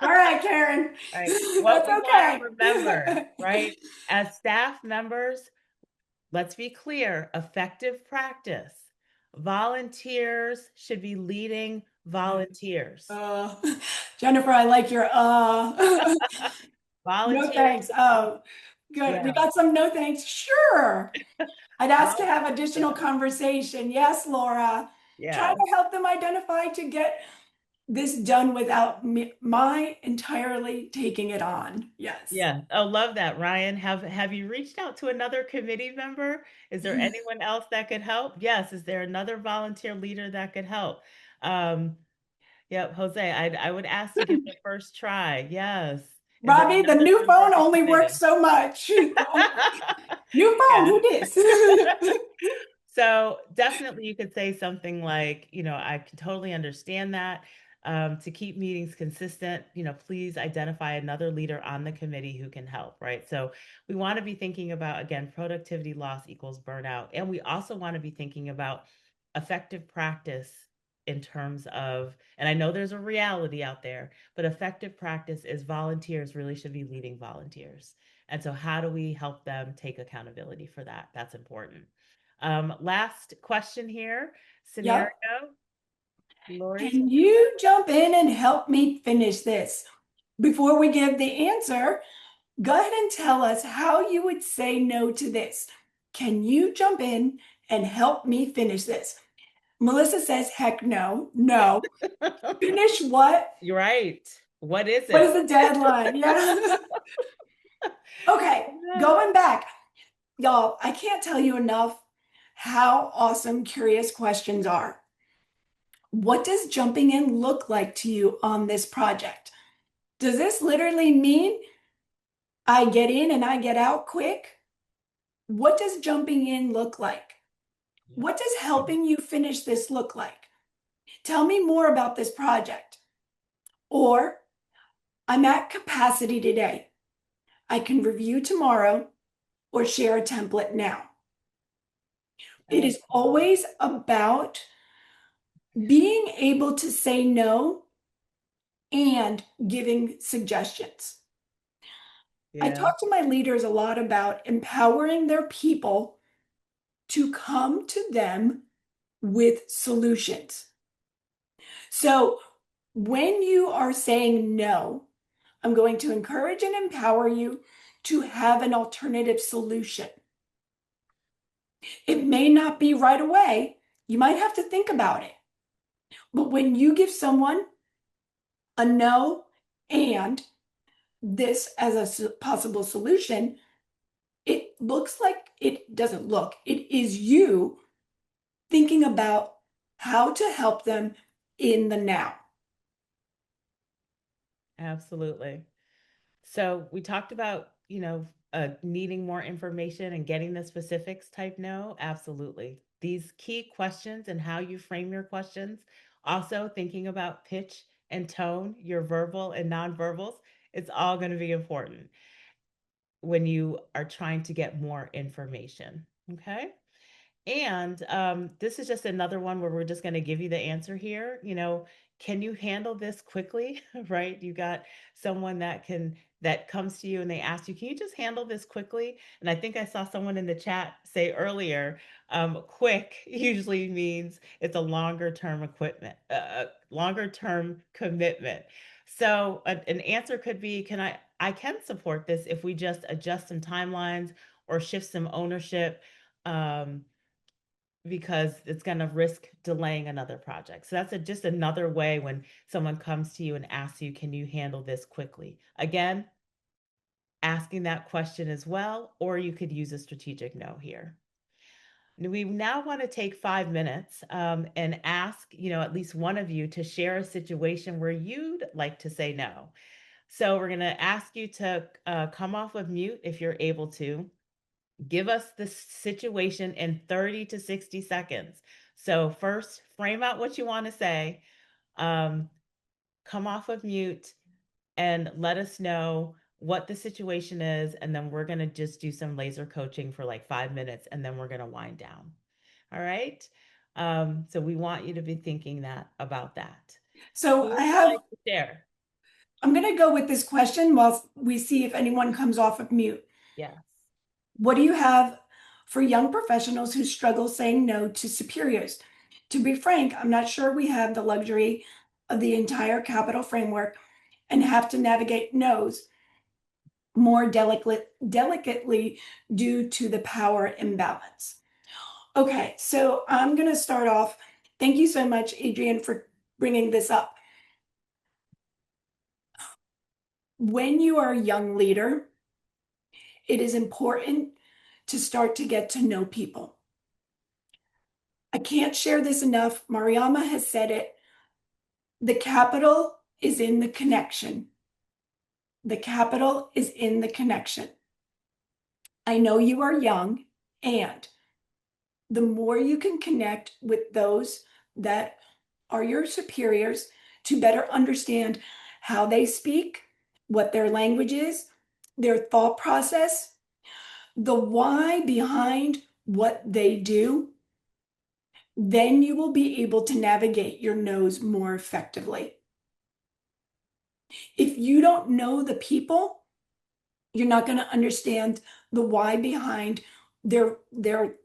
All right, Karen. Right. What That's we want to okay. remember, right? As staff members, let's be clear, effective practice. Volunteers should be leading volunteers. Uh, Jennifer, I like your no Volunteers, thanks. Oh, good. We yeah, got some no thanks. Sure. I'd ask to have additional volunteers, conversation. Yes, Laura. Try yes. to help them identify to get this done without my entirely taking it on. Yes. Yeah. Oh, love that. Ryan, have you reached out to another committee member? Is there anyone else that could help? Yes. Is there another volunteer leader that could help? Um, yeah, Jose, I would ask to give the first try. Yes. Is there Robbie, the another new member of phone the only works committee? so much. New phone, Yeah. who dis? So definitely you could say something like, I can totally understand that. To keep meetings consistent, please identify another leader on the committee who can help, right? So we want to be thinking about, again, productivity loss equals burnout. And we also want to be thinking about effective practice in terms of, and I know there's a reality out there, but effective practice is volunteers really should be leading volunteers. And so how do we help them take accountability for that? That's important. Last question here, scenario, Yep. Lori. Can you jump in and help me finish this? Before we give the answer, go ahead and tell us how you would say no to this. Can you jump in and help me finish this? Melissa says, heck no, no. Finish what? You're right. What is What is it? the deadline? Yeah. Okay, No. going back. Y'all, I can't tell you enough how awesome curious questions are. What does jumping in look like to you on this project? Does this literally mean I get in and I get out quick? What does jumping in look like? What does helping you finish this look like? Tell me more about this project. Or I'm at capacity today. I can review tomorrow or share a template now. It is always about being able to say no and giving suggestions. I Yeah, talk to my leaders a lot about empowering their people to come to them with solutions. So when you are saying no, I'm going to encourage and empower you to have an alternative solution. It may not be right away. You might have to think about it. But when you give someone a no and this as a possible solution, it looks like it doesn't look. It is you thinking about how to help them in the now. absolutely. So we talked about, needing more information and getting the specifics type no, absolutely. These key questions and how you frame your questions, also thinking about pitch and tone, your verbal and nonverbals, it's all going to be important when you are trying to get more information. Okay. And this is just another one where we're just going to give you the answer here. Can you handle this quickly? Right? You got someone that comes to you and they ask you, can you just handle this quickly? And I think I saw someone in the chat say earlier, quick usually means it's a longer term commitment. So an answer could be, I can support this if we just adjust some timelines or shift some ownership. Because it's going to risk delaying another project. So that's just another way when someone comes to you and asks you, can you handle this quickly? Again, asking that question as well, or you could use a strategic no here. We now want to take 5 minutes and ask, at least one of you to share a situation where you'd like to say no. So we're going to ask you to come off of mute if you're able to. Give us the situation in 30 to 60 seconds. So, first, frame out what you want to say, um, come off of mute, and let us know what the situation is. And then we're going to just do some laser coaching for like 5 minutes, and then we're going to wind down. All right. So we want you to be thinking that about that. So Who would I have, like to share? I'm going to go with this question while we see if anyone comes off of mute. Yes. What do you have for young professionals who struggle saying no to superiors? To be frank, I'm not sure we have the luxury of the entire capital framework and have to navigate no's more delicately due to the power imbalance. Okay, so I'm going to start off. Thank you so much, Adrian, for bringing this up. When you are a young leader, it is important to start to get to know people. I can't share this enough. Mariama has said it. The capital is in the connection. The capital is in the connection. I know you are young, and the more you can connect with those that are your superiors to better understand how they speak, what their language is, their thought process, the why behind what they do, then you will be able to navigate your no's more effectively. If you don't know the people, you're not going to understand the why behind their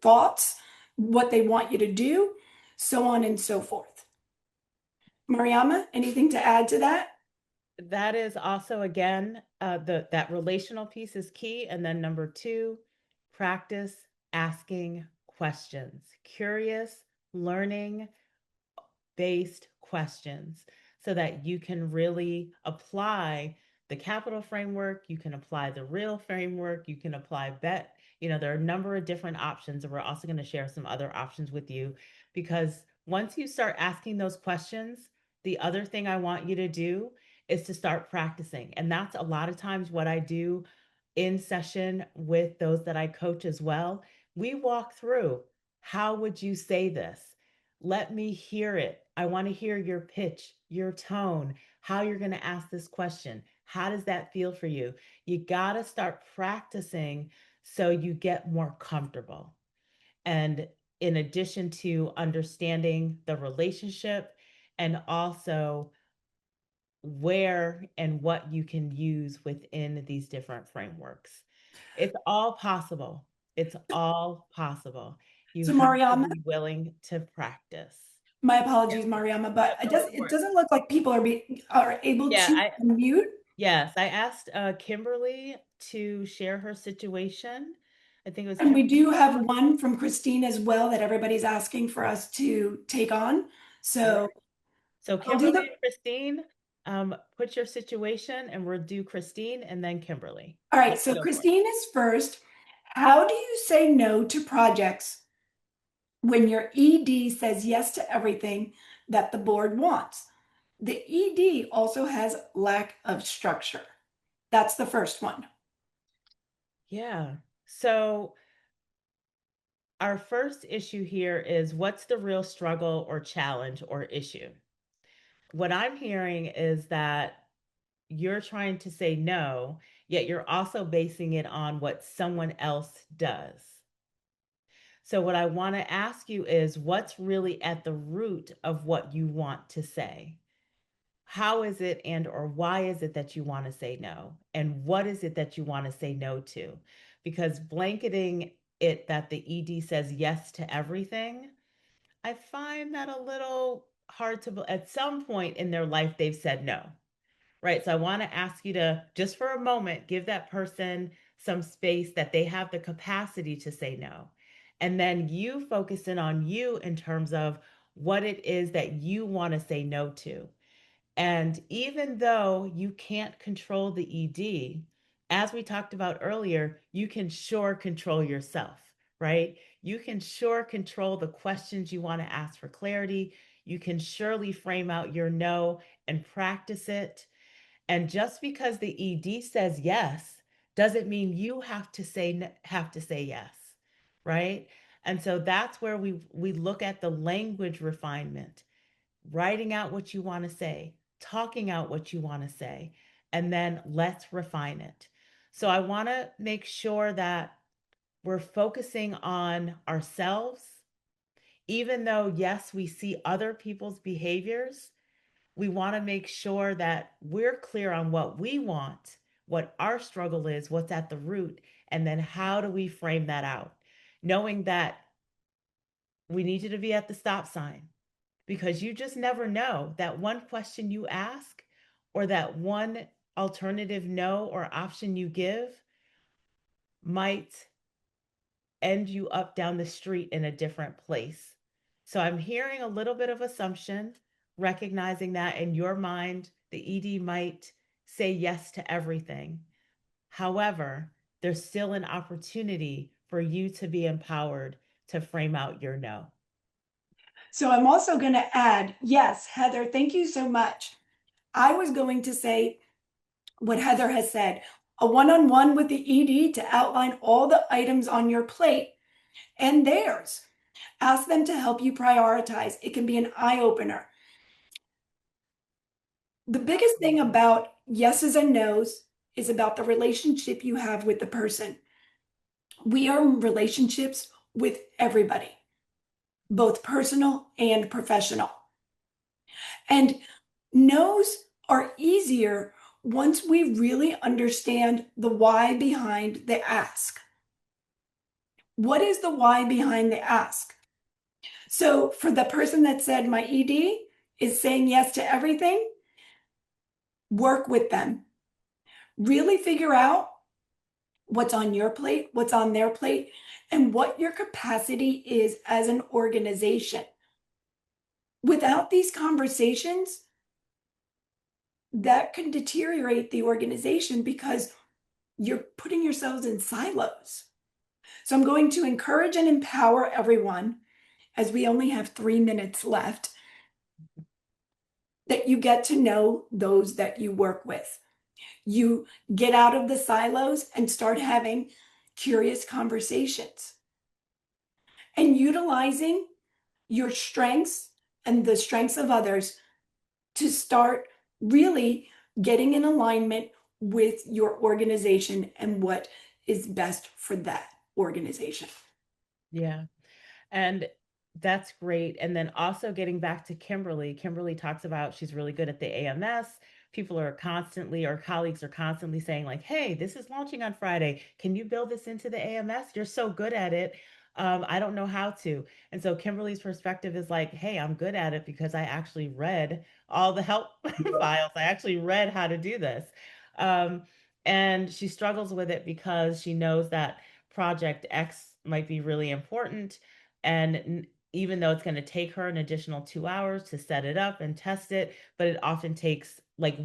thoughts, what they want you to do, so on and so forth. Mariama, anything to add to that? That is also again that relational piece is key. And then number two, practice asking questions, curious, learning based questions, so that you can really apply the capital framework, you can apply the real framework, you can apply bet. There are a number of different options, and we're also going to share some other options with you, because once you start asking those questions, the other thing I want you to do is to start practicing. And that's a lot of times what I do in session with those that I coach as well. We walk through, how would you say this? Let me hear it. I want to hear your pitch, your tone, how you're going to ask this question. How does that feel for you? You got to start practicing so you get more comfortable. And in addition to understanding the relationship, and also where and what you can use within these different frameworks. It's all possible. It's all possible. You So have to Mariama, be willing to practice. my Yeah, apologies, Mariama, but yeah, go it for it. doesn't look like people are able Yeah, to I unmute. yes, I asked Kimberly to share her situation. I think it was And we Kimberly. do have one from Christine as well that everybody's asking for us to take on. All right. So So I'll do Kimberly the, and Christine, put your situation, and we'll do Christine and then Kimberly. all right. You So can go for it. Christine is first. How do you say no to projects when your ED says yes to everything that the board wants? The ED also has lack of structure. That's the first one. Yeah. So our first issue here is, what's the real struggle or challenge or issue? What I'm hearing is that you're trying to say no, yet you're also basing it on what someone else does. So, what I want to ask you is, what's really at the root of what you want to say? How is it, and or why is it that you want to say no? And what is it that you want to say no to? Because blanketing it that the ED says yes to everything, I find that a little hard to, at some point in their life, they've said no, right? So I want to ask you to, just for a moment, give that person some space that they have the capacity to say no. And then you focus in on you in terms of what it is that you want to say no to. And even though you can't control the ED, as we talked about earlier, you can sure control yourself, right? You can sure control the questions you want to ask for clarity. You can surely frame out your no and practice it. And just because the ED says yes doesn't mean you have to say yes, right? And so that's where we look at the language refinement, writing out what you want to say, talking out what you want to say, and then let's refine it. So I want to make sure that we're focusing on ourselves Even though, yes, we see other people's behaviors, we want to make sure that we're clear on what we want, what our struggle is, what's at the root, and then how do we frame that out? Knowing that we need you to be at the stop sign because you just never know that one question you ask or that one alternative no or option you give might end you up down the street in a different place. So I'm hearing a little bit of assumption, recognizing that in your mind, the ED might say yes to everything. However, there's still an opportunity for you to be empowered to frame out your no. So I'm also going to add, yes, Heather, thank you so much. I was going to say what Heather has said, a one-on-one with the ED to outline all the items on your plate and theirs. Ask them to help you prioritize. It can be an eye opener. The biggest thing about yeses and nos is about the relationship you have with the person. We are in relationships with everybody, both personal and professional. And nos are easier once we really understand the why behind the ask. What is the why behind the ask? So for the person that said my ED is saying yes to everything, work with them. Really figure out what's on your plate, what's on their plate, and what your capacity is as an organization. Without these conversations, that can deteriorate the organization because you're putting yourselves in silos. So I'm going to encourage and empower everyone, as we only have 3 minutes left, that you get to know those that you work with. You get out of the silos and start having curious conversations and utilizing your strengths and the strengths of others to start really getting in alignment with your organization and what is best for that organization. Yeah. And that's great. And then also getting back to Kimberly, Kimberly talks about she's really good at the AMS. People are constantly, or colleagues are constantly saying, like, hey, this is launching on Friday. Can you build this into the AMS? You're so good at it. I don't know how to. And so Kimberly's perspective is like, hey, I'm good at it because I actually read all the help files. I actually read how to do this. Um, and she struggles with it because she knows that project X might be really important and even though it's going to take her an additional 2 hours to set it up and test it, but it often takes like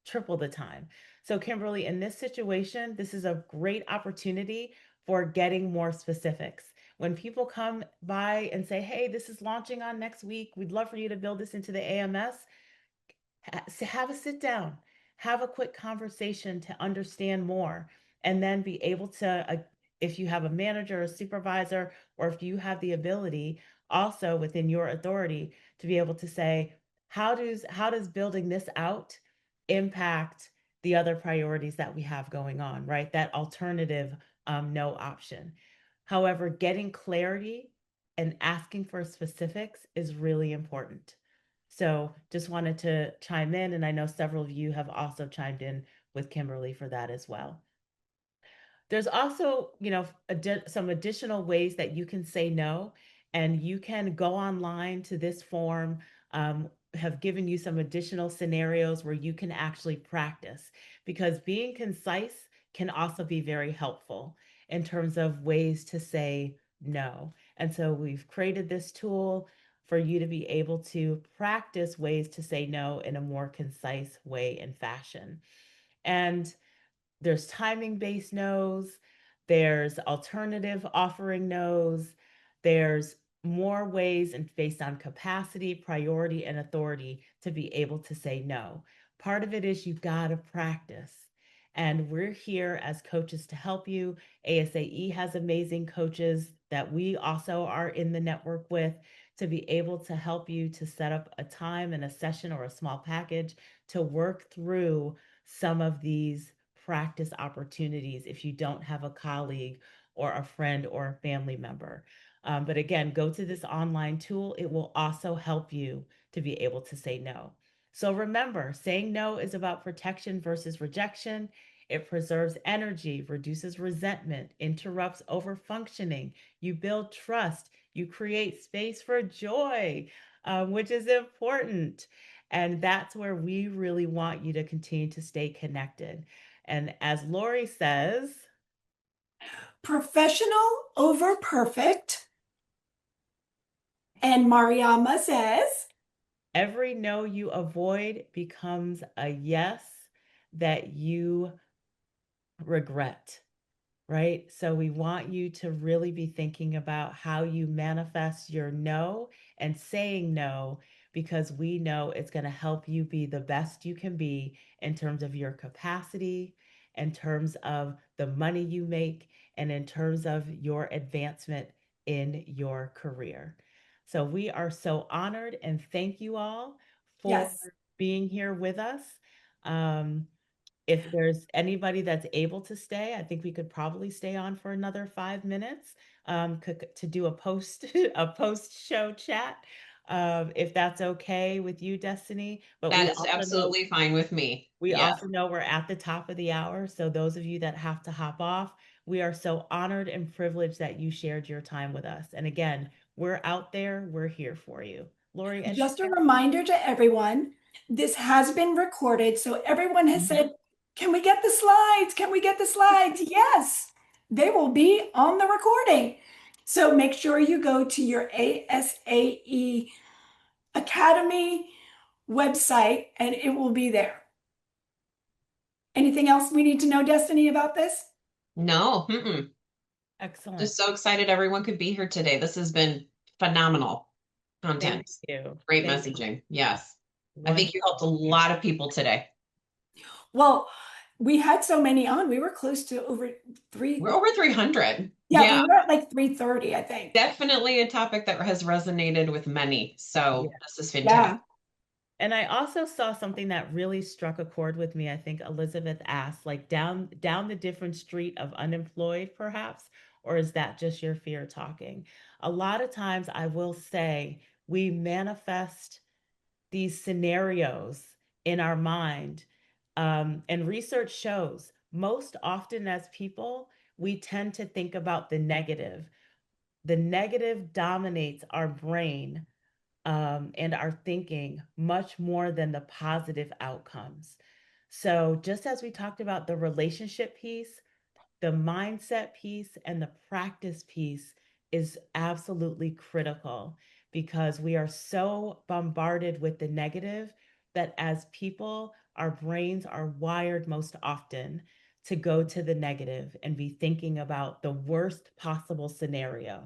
triple the time. So, Kimberly, in this situation, this is a great opportunity for getting more specifics. When people come by and say, hey, this is launching on next week, we'd love for you to build this into the AMS, have a sit down, have a quick conversation to understand more, and then be able to, if you have a manager, a supervisor, or if you have the ability also within your authority to be able to say, how does building this out impact the other priorities that we have going on, right? That alternative no option. However, getting clarity and asking for specifics is really important. So just wanted to chime in, and I know several of you have also chimed in with Kimberly for that as well. There's also, some additional ways that you can say no, and you can go online to this form. Have given you some additional scenarios where you can actually practice because being concise can also be very helpful in terms of ways to say no. And so we've created this tool for you to be able to practice ways to say no in a more concise way and fashion. And there's timing based no's, there's alternative offering no's, there's more ways and based on capacity, priority, and authority to be able to say no. Part of it is you've got to practice. And we're here as coaches to help you. ASAE has amazing coaches that we also are in the network with to be able to help you to set up a time and a session or a small package to work through some of these practice opportunities if you don't have a colleague or a friend or a family member. But again, go to this online tool. It will also help you to be able to say no. So remember, saying no is about protection versus rejection. It preserves energy, reduces resentment, interrupts overfunctioning. You build trust. You create space for joy, which is important. And that's where we really want you to continue to stay connected. And as Lori says, Professional over perfect. And Mariama says, every no you avoid becomes a yes that you regret. Right? So we want you to really be thinking about how you manifest your no and saying no, because we know it's going to help you be the best you can be in terms of your capacity, in terms of the money you make, and in terms of your advancement in your career. So we are so honored and thank you all for yes. being here with us. Um, if there's anybody that's able to stay, I think we could probably stay on for another 5 minutes, to do a post a post show chat, if that's okay with you, Destiny. But That is absolutely fine with me. we Yeah. also know we're at the top of the hour. So those of you that have to hop off, we are so honored and privileged that you shared your time with us. And again, we're out there. We're here for you, Lori. Any Just a reminder to everyone, this has been recorded. So everyone has Mhm. said, can we get the slides? Can we get the slides? Yes, they will be on the recording. So make sure you go to your ASAE Academy website and it will be there. Anything else we need to know, Destiny, about this? No, mm-mm. Excellent. Just so excited everyone could be here today. This has been phenomenal Thank content. you. Great Thank messaging. Yes. I think you Wonderful. helped a lot of people today. Well, we had so many on. We were close to over We're three. over 300. Yeah, Yeah, we were at like 330, I think. definitely a topic that has resonated with many. So Yeah. this is fantastic. Yeah. And I also saw something that really struck a chord with me. I think Elizabeth asked, like down the different street of unemployed, perhaps, or is that just your fear talking? A lot of times I will say we manifest these scenarios in our mind. And research shows most often as people, we tend to think about the negative. The negative dominates our brain, and our thinking much more than the positive outcomes. So, just as we talked about the relationship piece, the mindset piece, and the practice piece is absolutely critical, because we are so bombarded with the negative that as people, our brains are wired most often to go to the negative and be thinking about the worst possible scenario.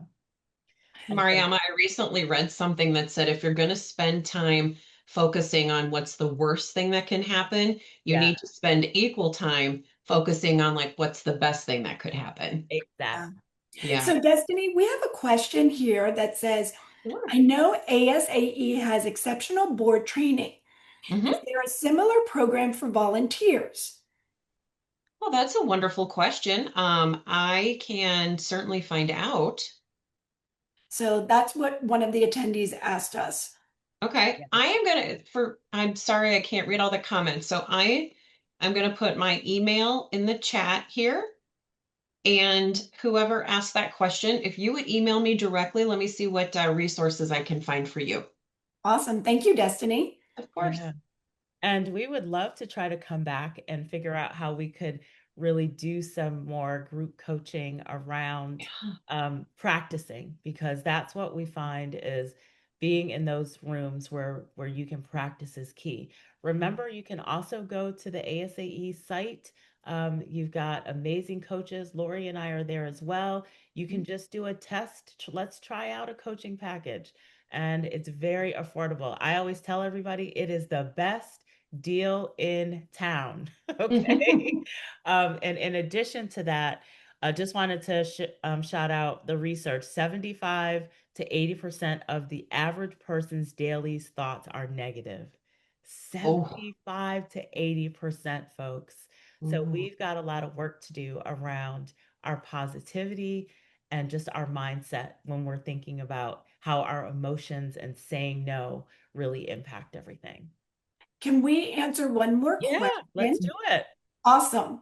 And so, Mariama, I recently read something that said if you're going to spend time focusing on what's the worst thing that can happen, you yeah, need to spend equal time focusing on like what's the best thing that could happen. Yeah. exactly. Yeah. So, Destiny, we have a question here that says, Sure. I know ASAE has exceptional board training. Is Hmm. there a similar program for volunteers? Well, that's a wonderful question. I can certainly find out. So that's what one of the attendees asked us. Okay. Yeah. I am gonna I'm sorry I can't read all the comments. So I'm gonna put my email in the chat here. And whoever asked that question, if you would email me directly, let me see what resources I can find for you. Awesome. Thank you, Destiny. Of course. Yeah. And we would love to try to come back and figure out how we could really do some more group coaching around, practicing, because that's what we find is being in those rooms where you can practice is key. Remember, you can also go to the ASAE site. You've got amazing coaches. Lori and I are there as well. You can just do a test. Let's try out a coaching package. And it's very affordable. I always tell everybody it is the best deal in town. Okay. And in addition to that, I just wanted to shout out the research. 75 to 80% of the average person's daily thoughts are negative. Oh. 75 to 80%, folks. So Mm. we've got a lot of work to do around our positivity and just our mindset when we're thinking about how our emotions and saying no really impact everything. Can we answer one more Yeah, let's do question? it. Awesome.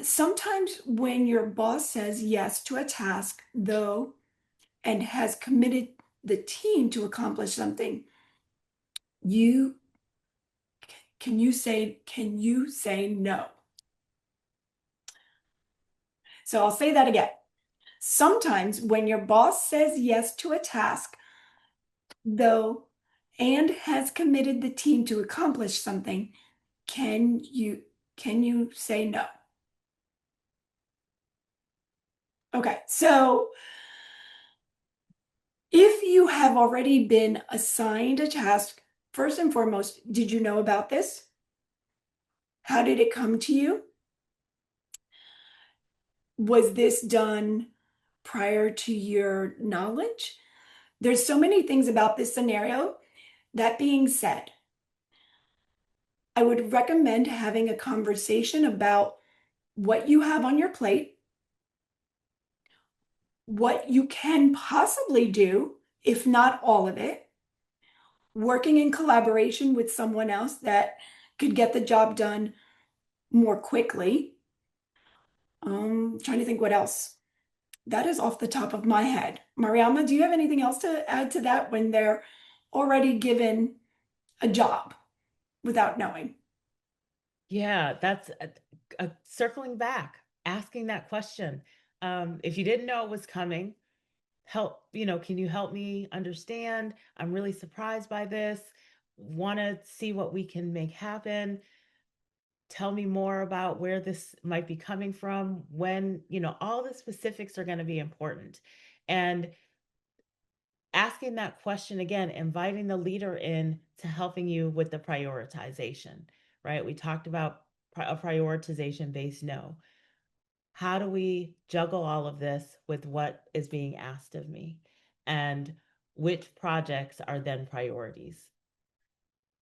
Sometimes when your boss says yes to a task, though, and has committed the team to accomplish something, you can you say no? So I'll say that again. Sometimes when your boss says yes to a task, though, and has committed the team to accomplish something, can you say no? Okay, so if you have already been assigned a task, first and foremost, did you know about this? How did it come to you? Was this done prior to your knowledge? There's so many things about this scenario. That being said, I would recommend having a conversation about what you have on your plate, what you can possibly do, if not all of it, working in collaboration with someone else that could get the job done more quickly. Trying to think what else. That is off the top of my head. Mariama, do you have anything else to add to that when they're already given a job without knowing? Yeah, that's circling back, asking that question. If you didn't know it was coming, can you help me understand? I'm really surprised by this. Want to see what we can make happen. Tell me more about where this might be coming from, when, all the specifics are going to be important. And asking that question again, inviting the leader in to helping you with the prioritization, right? We talked about a prioritization based no. How do we juggle all of this with what is being asked of me? And which projects are then priorities?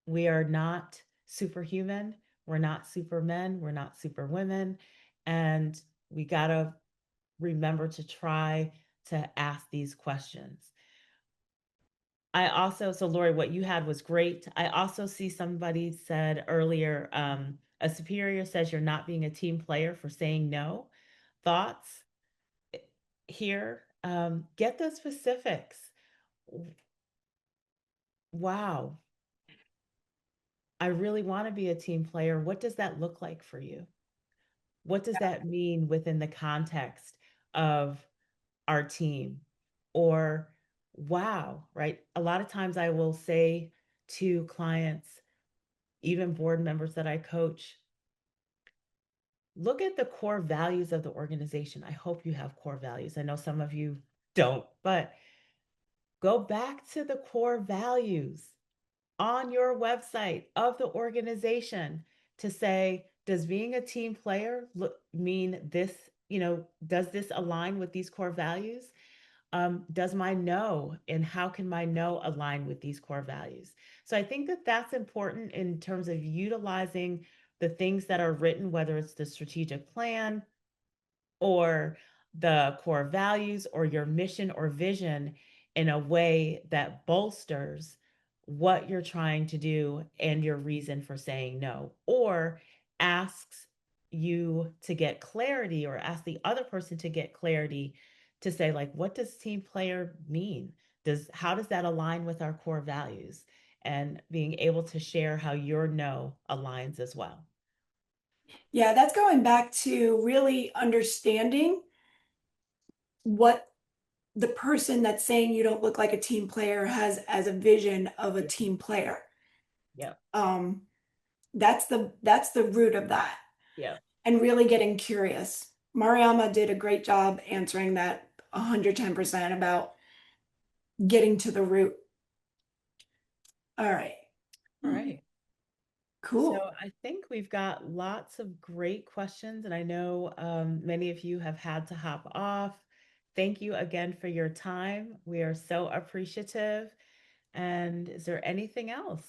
We are not superhuman. We're not supermen. We're not superwomen. And we got to remember to try to ask these questions. So Lori, what you had was great. I also see somebody said earlier, a superior says you're not being a team player for saying no. Thoughts here? Get the specifics. Wow, I really want to be a team player. What does that look like for you? What does that mean within the context of our team? Or, wow, right? A lot of times I will say to clients, even board members that I coach, look at the core values of the organization. I hope you have core values. I know some of you don't, but go back to the core values on your website of the organization to say, does being a team player mean this? Does this align with these core values? Does my no, and how can my no align with these core values? So I think that that's important in terms of utilizing the things that are written, whether it's the strategic plan or the core values or your mission or vision, in a way that bolsters what you're trying to do and your reason for saying no, or asks you to get clarity, or ask the other person to get clarity, to say, like, what does team player mean? How does that align with our core values? And being able to share how your no aligns as well. Yeah, that's going back to really understanding what the person that's saying you don't look like a team player has as a vision of a Yeah. team player. Yeah. Um, that's the root of that, Yeah. and really getting curious. Mariama did a great job answering that 110% about getting to the root. All right. All right. So Cool. I think we've got lots of great questions, and I know many of you have had to hop off. Thank you again for your time. We are so appreciative. And is there anything else?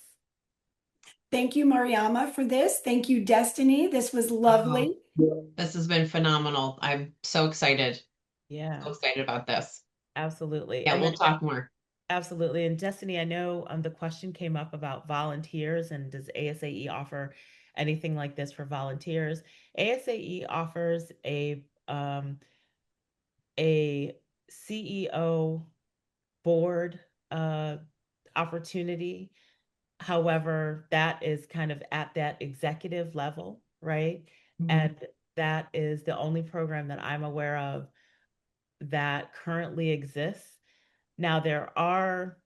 Thank you, Mariama, for this. Thank you, Destiny. This was Oh, lovely. this has been phenomenal. I'm so excited. Yeah, So excited about this. absolutely. Yeah, And we'll then talk more. absolutely. And Destiny, I know the question came up about volunteers and does ASAE offer anything like this for volunteers? ASAE offers a CEO board uh, opportunity. However, that is kind of at that executive level, right? Mhm. And that is the only program that I'm aware of that currently exists. Now, there are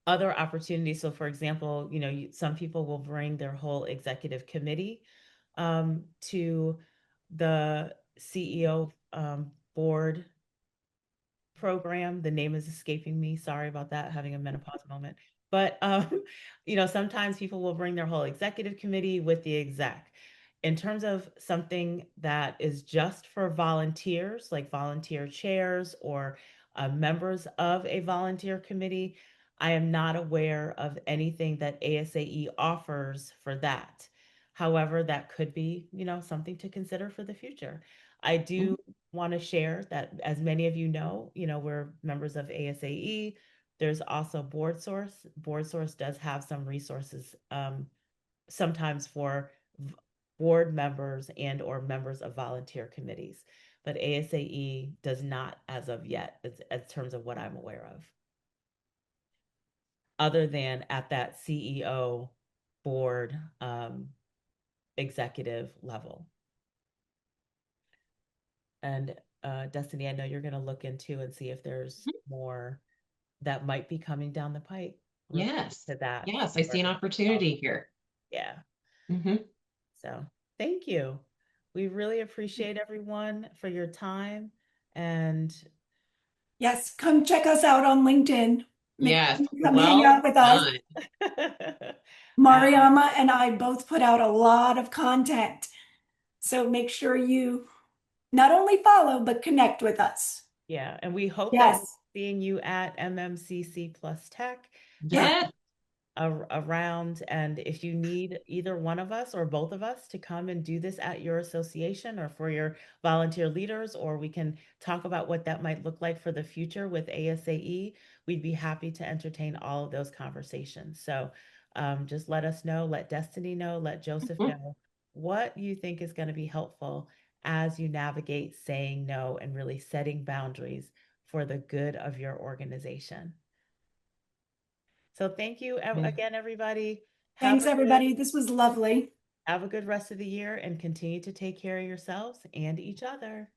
other opportunities. So, for example, some people will bring their whole executive committee to the CEO board program. The name is escaping me. Sorry about that, having a menopause moment. But sometimes people will bring their whole executive committee with the exec. In terms of something that is just for volunteers, like volunteer chairs or members of a volunteer committee, I am not aware of anything that ASAE offers for that. However, that could be, something to consider for the future. I do Mhm. want to share that, as many of we're members of ASAE. There's also Board Source. Board Source does have some resources sometimes for board members and or members of volunteer committees, but ASAE does not as of yet, as terms of what I'm aware of, other than at that CEO board executive level. And Destiny, I know you're going to look into and see if there's more that might be coming down the pipe related Yes. to that. Yes, I see an opportunity here. Yeah. Hmm. So thank you. We really appreciate everyone for your time. And Yes, come check us out on LinkedIn. Make Yes, sure you come hang well out with us. done. Mariama and I both put out a lot of content. So make sure you not only follow, but connect with us. yeah, and we hope that we're Yes. seeing you at MMCC Plus Tech. Yeah. Yes. Around. And if you need either one of us or both of us to come and do this at your association or for your volunteer leaders, or we can talk about what that might look like for the future with ASAE, we'd be happy to entertain all of those conversations. So just let us know, let Destiny know, let Joseph Mhm. know what you think is going to be helpful as you navigate saying no and really setting boundaries for the good of your organization. So thank you Yeah. again, everybody. Have Thanks, a good everybody. This was lovely. have a good rest of the year and continue to take care of yourselves and each other.